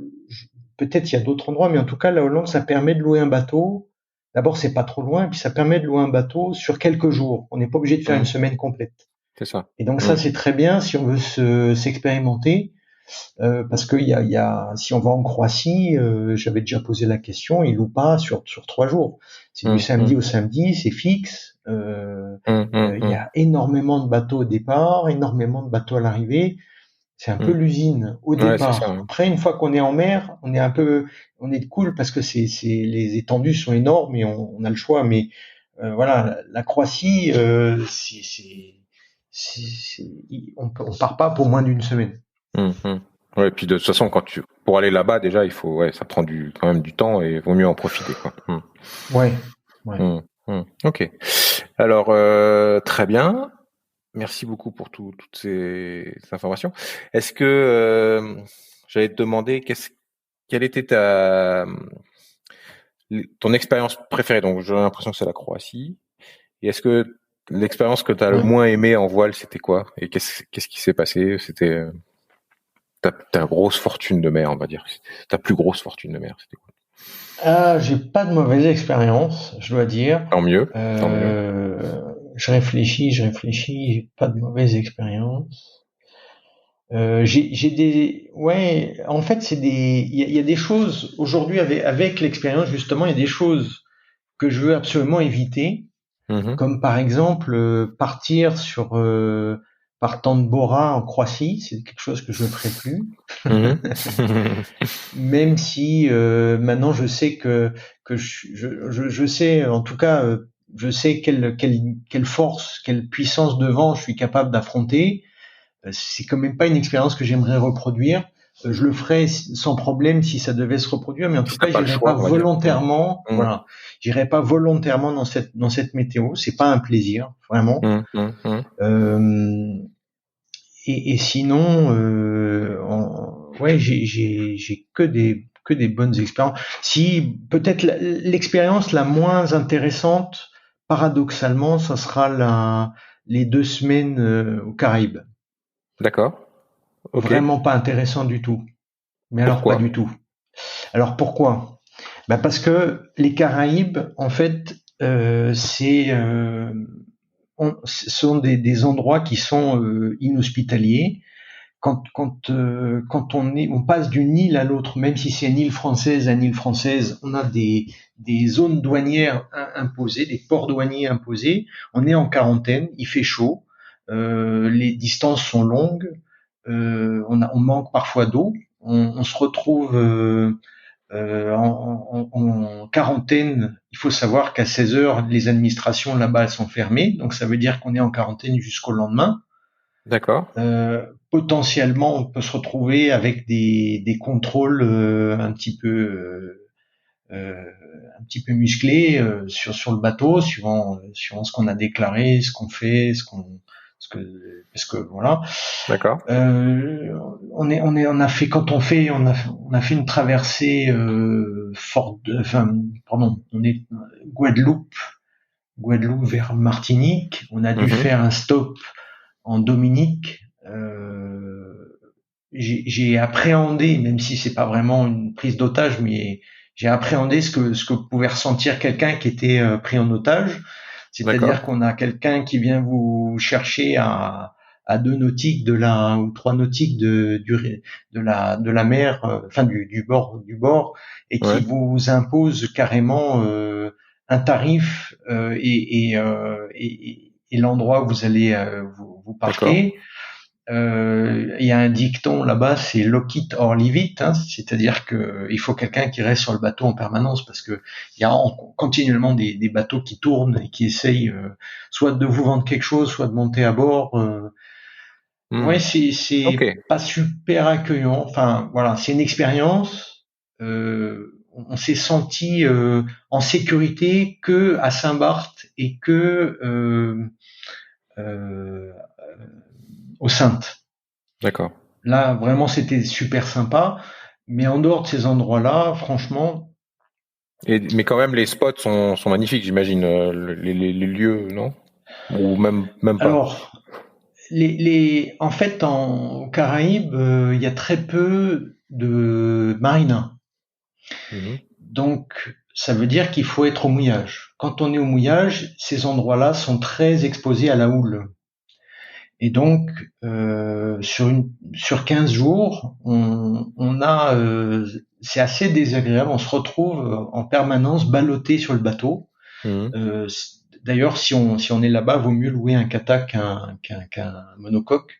peut-être il y a d'autres endroits, mais en tout cas la Hollande, ça permet de louer un bateau. D'abord, c'est pas trop loin, et puis ça permet de louer un bateau sur quelques jours. On n'est pas obligé de faire une Mhm. semaine complète. C'est ça. Et donc ça, Mhm. c'est très bien si on veut s'expérimenter. Parce que si on va en Croatie, j'avais déjà posé la question, ils louent pas sur 3 jours. C'est du samedi Mhm. au samedi, c'est fixe. Mhm. Il y Mhm. a énormément de bateaux au départ, énormément de bateaux à l'arrivée. C'est un peu Mhm. l'usine au Ouais, c'est ça, départ. ouais. Après, une fois qu'on est en mer, on est cool parce que les étendues sont énormes et on a le choix. Mais voilà, la Croatie, on part pas pour moins d'une semaine. Mhm. Ouais, et puis de toute façon, pour aller là-bas, déjà, ouais, ça prend quand même du temps et vaut mieux en profiter, quoi. Ouais, ouais. Ok. Alors, très bien. Merci beaucoup pour toutes ces informations. Est-ce que j'allais te demander quelle était ton expérience préférée? Donc, j'ai l'impression que c'est la Croatie. Et est-ce que l'expérience que tu as le Ouais. moins aimé en voile, c'était quoi? Et qu'est-ce qui s'est passé? C'était ta grosse fortune de mer, on va dire. Ta plus grosse fortune de mer, c'était quoi? Ah, j'ai pas de mauvaise expérience, je dois dire. Tant mieux, tant mieux. Je réfléchis, j'ai pas de mauvaise expérience. Ouais, en fait, il y a des choses aujourd'hui avec l'expérience justement, il y a des choses que je veux absolument éviter, Mhm. comme par exemple partir partant de Bora en Croatie, c'est quelque chose que je ne ferai plus. Mhm. Même si maintenant je sais que je sais en tout cas je sais quelle force, quelle puissance de vent je suis capable d'affronter. C'est quand même pas une expérience que j'aimerais reproduire. Je le ferais sans problème si ça devait se reproduire, mais en tout T'as cas pas le j'irai pas choix, on va dire. volontairement. Mhm. Voilà, j'irai pas volontairement dans cette météo. C'est pas un plaisir vraiment. Mhm. Mhm. Euh, et sinon, ouais, j'ai que des bonnes expériences. Si peut-être l'expérience la moins intéressante, paradoxalement, ça sera les 2 semaines aux Caraïbes. D'accord. Ok. Vraiment pas intéressant du tout. Mais alors pas Pourquoi? du tout. Alors pourquoi? Ben parce que les Caraïbes, en fait, ce sont des endroits qui sont inhospitaliers. Quand on passe d'une île à l'autre, même si c'est une île française, on a des zones douanières imposées, des ports douaniers imposés. On est en quarantaine, il fait chaud, les distances sont longues, on manque parfois d'eau, on se retrouve en quarantaine. Il faut savoir qu'à 16 heures, les administrations là-bas sont fermées, donc ça veut dire qu'on est en quarantaine jusqu'au lendemain. D'accord. Potentiellement, on peut se retrouver avec des contrôles un petit peu musclés sur le bateau, suivant ce qu'on a déclaré, ce qu'on fait, parce que voilà. D'accord. On a fait quand on a fait une traversée pardon, on est Guadeloupe, Guadeloupe vers Martinique. On a dû Mhm. faire un stop en Dominique. j'ai appréhendé, même si c'est pas vraiment une prise d'otage, mais j'ai appréhendé ce que pouvait ressentir quelqu'un qui était pris en otage. D'accord. C'est-à-dire qu'on a quelqu'un qui vient vous chercher à 2 nautiques ou 3 nautiques de la mer, enfin du bord, et qui Ouais. vous impose carrément un tarif et l'endroit où vous allez vous D'accord. parquer. Il y a un dicton là-bas, c'est lock it or leave it, hein, c'est-à-dire que il faut quelqu'un qui reste sur le bateau en permanence parce que il y a continuellement des bateaux qui tournent et qui essayent soit de vous vendre quelque chose, soit de monter à bord. Ouais, Hmm. Ok. c'est pas super accueillant. Enfin, voilà, c'est une expérience. On s'est senti en sécurité que à Saint-Barth et que euh, aux Saintes. D'accord. Là, vraiment, c'était super sympa. Mais en dehors de ces endroits-là, franchement, Mais quand même, les spots sont magnifiques, j'imagine, les lieux, non? Ou même pas. alors, en fait, aux Caraïbes, il y a très peu de marinas. Mhm. Donc, ça veut dire qu'il faut être au mouillage. Quand on est au mouillage, ces endroits-là sont très exposés à la houle. Et donc, sur 15 jours, c'est assez désagréable. On se retrouve en permanence ballotté sur le bateau. Mhm. D'ailleurs, si on est là-bas, vaut mieux louer un kata qu'un monocoque,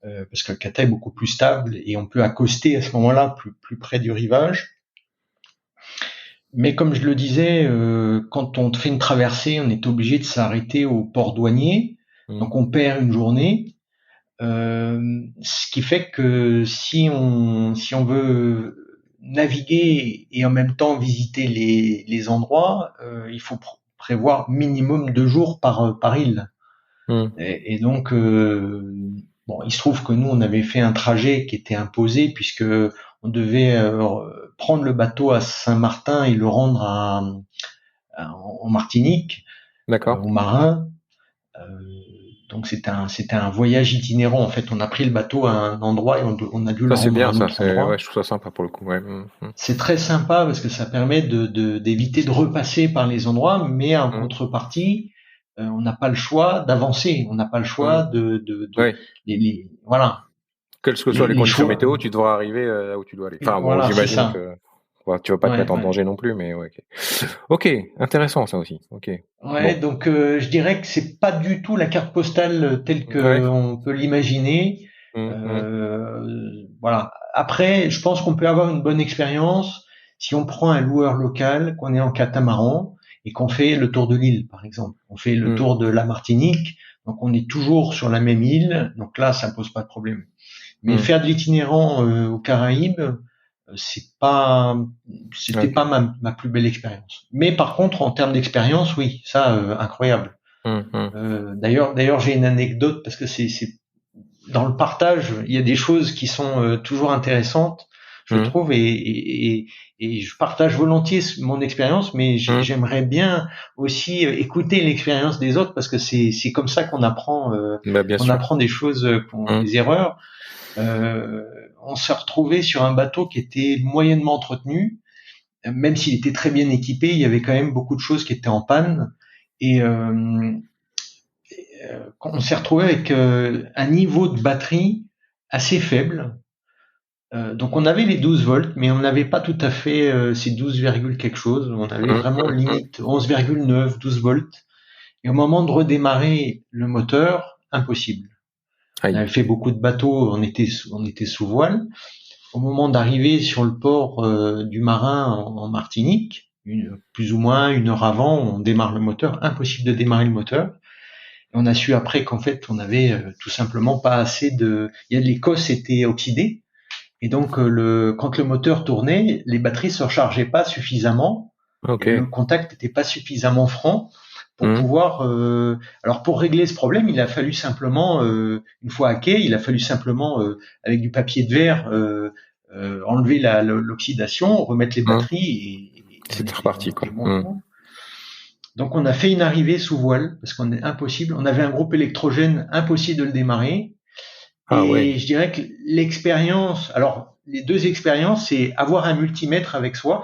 parce que le kata est beaucoup plus stable et on peut accoster à ce moment-là plus près du rivage. Mais comme je le disais, quand on fait une traversée, on est obligé de s'arrêter au port douanier, Mhm. donc on perd une journée. Ce qui fait que si on veut naviguer et en même temps visiter les endroits, il faut prévoir minimum 2 jours par île. Mhm. Et donc, bon, il se trouve que nous, on avait fait un trajet qui était imposé puisque on devait prendre le bateau à Saint-Martin et le rendre en Martinique, D'accord. aux marins. Donc c'était un voyage itinérant. En fait, on a pris le bateau à un endroit et on a dû le Ça, c'est rendre à bien, un ça. autre Ouais, endroit. je trouve ça sympa pour le coup. Ouais. Mhm. C'est très sympa parce que ça permet d'éviter de repasser par les endroits, mais en Mhm. contrepartie, on n'a pas le choix d'avancer. On n'a pas le choix Mhm. Ouais. voilà, Quelles que soient les les conditions choix. météo, tu devras arriver là où tu dois aller. Enfin, bon, Voilà, c'est j'imagine ça. que ouais, tu vas pas te Ouais, mettre en ouais. danger non plus, mais ouais. Ok, ok, intéressant ça aussi. Ok. Ouais, Bon. donc je dirais que c'est pas du tout la carte postale telle Ouais. que on peut l'imaginer. Mhm. Voilà. Après, je pense qu'on peut avoir une bonne expérience si on prend un loueur local, qu'on est en catamaran et qu'on fait le tour de l'île, par exemple. On fait le Mhm. tour de la Martinique, donc on est toujours sur la même île, donc là, ça pose pas de problème. Mais Mhm. faire de l'itinérant aux Caraïbes, c'est pas, c'était Ok. pas ma plus belle expérience. Mais par contre, en termes d'expérience, oui, ça, incroyable. Mhm. D'ailleurs, j'ai une anecdote parce que c'est dans le partage, il y a des choses qui sont toujours intéressantes, je Mhm. trouve, et je partage volontiers mon expérience, mais Mhm. j'aimerais bien aussi écouter l'expérience des autres parce que c'est comme ça Bah, bien qu'on sûr. apprend des choses, Mhm. des erreurs. Euh, on s'est retrouvé sur un bateau qui était moyennement entretenu, même s'il était très bien équipé, il y avait quand même beaucoup de choses qui étaient en panne. Et on s'est retrouvé avec un niveau de batterie assez faible. Donc on avait les 12 volts, mais on n'avait pas tout à fait ces 12, quelque chose. On avait Mhm. vraiment limite 11,9, 12 volts. Et au moment de redémarrer le moteur, impossible. On Aïe. avait fait beaucoup de bateaux, on était sous voile. Au moment d'arriver sur le port du Marin en Martinique, plus ou moins 1 heure avant, on démarre le moteur. Impossible de démarrer le moteur. Et on a su après qu'en fait, on avait tout simplement pas assez de. Les cosses étaient oxydées, et donc quand le moteur tournait, les batteries se rechargeaient pas suffisamment. Ok. Le contact n'était pas suffisamment franc pour Mhm. pouvoir. Alors pour régler ce problème, il a fallu simplement, une fois à quai, il a fallu simplement avec du papier de verre enlever l'oxydation, remettre les Mhm. batteries C'était reparti, on quoi. était bon à Mhm. fond. Donc on a fait une arrivée sous voile parce qu'on est impossible. On avait un groupe électrogène, impossible de le démarrer. Ah ouais. Et je dirais que l'expérience, alors les deux expériences, c'est avoir un multimètre avec soi.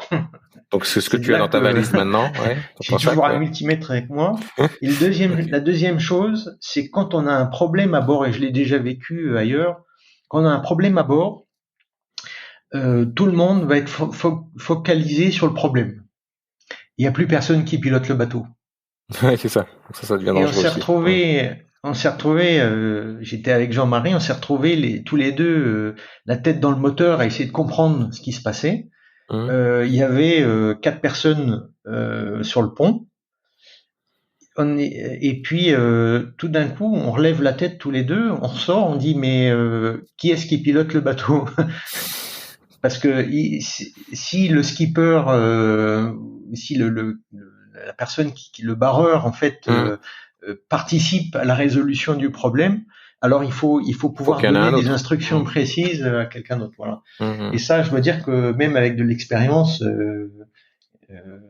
Donc c'est ce que C'est de tu as là dans ta que valise maintenant, ouais, dans j'ai ton toujours sac, un ouais. multimètre avec moi. Et Ok. la deuxième chose, c'est quand on a un problème à bord, et je l'ai déjà vécu ailleurs, quand on a un problème à bord, tout le monde va être focalisé sur le problème. Il n'y a plus personne qui pilote le bateau. Ouais, c'est ça. Ça devient Et dangereux aussi. Ouais. on s'est retrouvé, j'étais avec Jean-Marie, on s'est retrouvés tous les deux la tête dans le moteur à essayer de comprendre ce qui se passait. Hum, Il y avait 4 personnes sur le pont. Et puis tout d'un coup, on relève la tête tous les deux, on ressort, on dit mais qui est-ce qui pilote le bateau? Parce que si le skipper, si la personne le barreur en fait hum. participe à la résolution du problème, alors il faut Faut pouvoir qu'il y en ait donner un des autre. instructions précises à quelqu'un d'autre. Voilà. Et Hum. ça, je dois dire que même avec de l'expérience,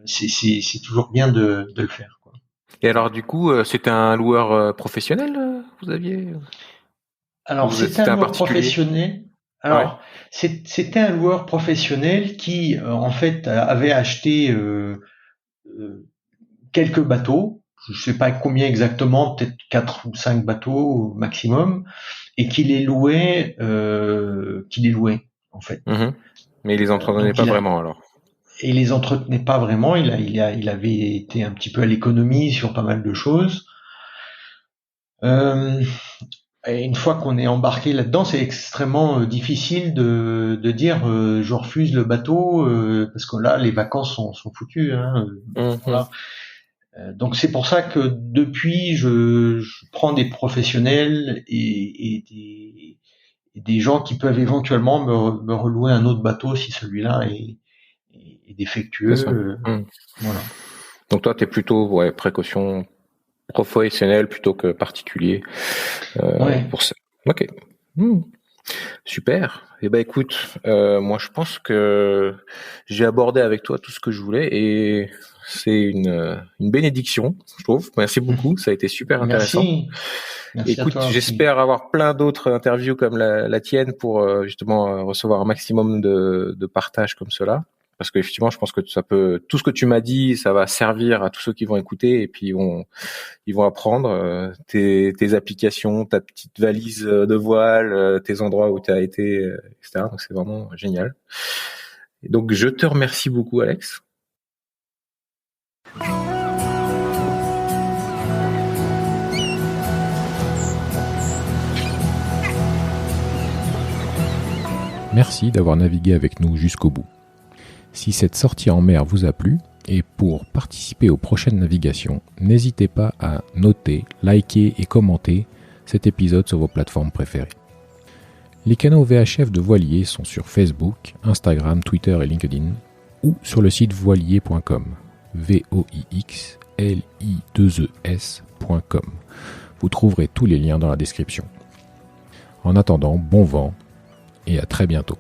c'est toujours bien de le faire, quoi. Et alors du coup, c'était un loueur professionnel, vous aviez? Ou Alors, c'était un c'était un loueur particulier? professionnel. Ouais. Alors, c'était un loueur professionnel qui, en fait, avait acheté euh, quelques bateaux. Je ne sais pas combien exactement, peut-être 4 ou 5 bateaux au maximum, et qui les louait, en fait. Mhm. Mais il les entretenait Donc, pas vraiment alors. il les entretenait pas vraiment. Il avait été un petit peu à l'économie sur pas mal de choses. Euh, Et une fois qu'on est embarqué là-dedans, c'est extrêmement difficile de dire je refuse le bateau parce que là les vacances sont foutues. Hein, Mhm. voilà. Donc c'est pour ça que depuis je prends des professionnels et des gens qui peuvent éventuellement me relouer un autre bateau si celui-là est C'est défectueux. ça. Mhm. Voilà. Donc toi, t'es plutôt ouais, précaution professionnelle plutôt que particulier Ouais. pour ça. Ok. Mhm. Super. Eh ben écoute, moi je pense que j'ai abordé avec toi tout ce que je voulais et c'est une bénédiction, je trouve. Merci beaucoup, ça a été super intéressant. Merci. Merci à Écoute, toi aussi. j'espère avoir plein d'autres interviews comme la tienne pour justement recevoir un maximum de partage comme cela. Parce qu'effectivement, je pense que ça peut, tout ce que tu m'as dit, ça va servir à tous ceux qui vont écouter et puis ils vont apprendre tes applications, ta petite valise de voile, tes endroits où tu as été, etc. Donc c'est vraiment génial. Et donc je te remercie beaucoup, Alex. Merci d'avoir navigué avec nous jusqu'au bout. Si cette sortie en mer vous a plu, et pour participer aux prochaines navigations, n'hésitez pas à noter, liker et commenter cet épisode sur vos plateformes préférées. Les canaux VHF de Voilier sont sur Facebook, Instagram, Twitter et LinkedIn, ou sur le site voilier.com, voixli2es.com. Vous trouverez tous les liens dans la description. En attendant, bon vent et à très bientôt.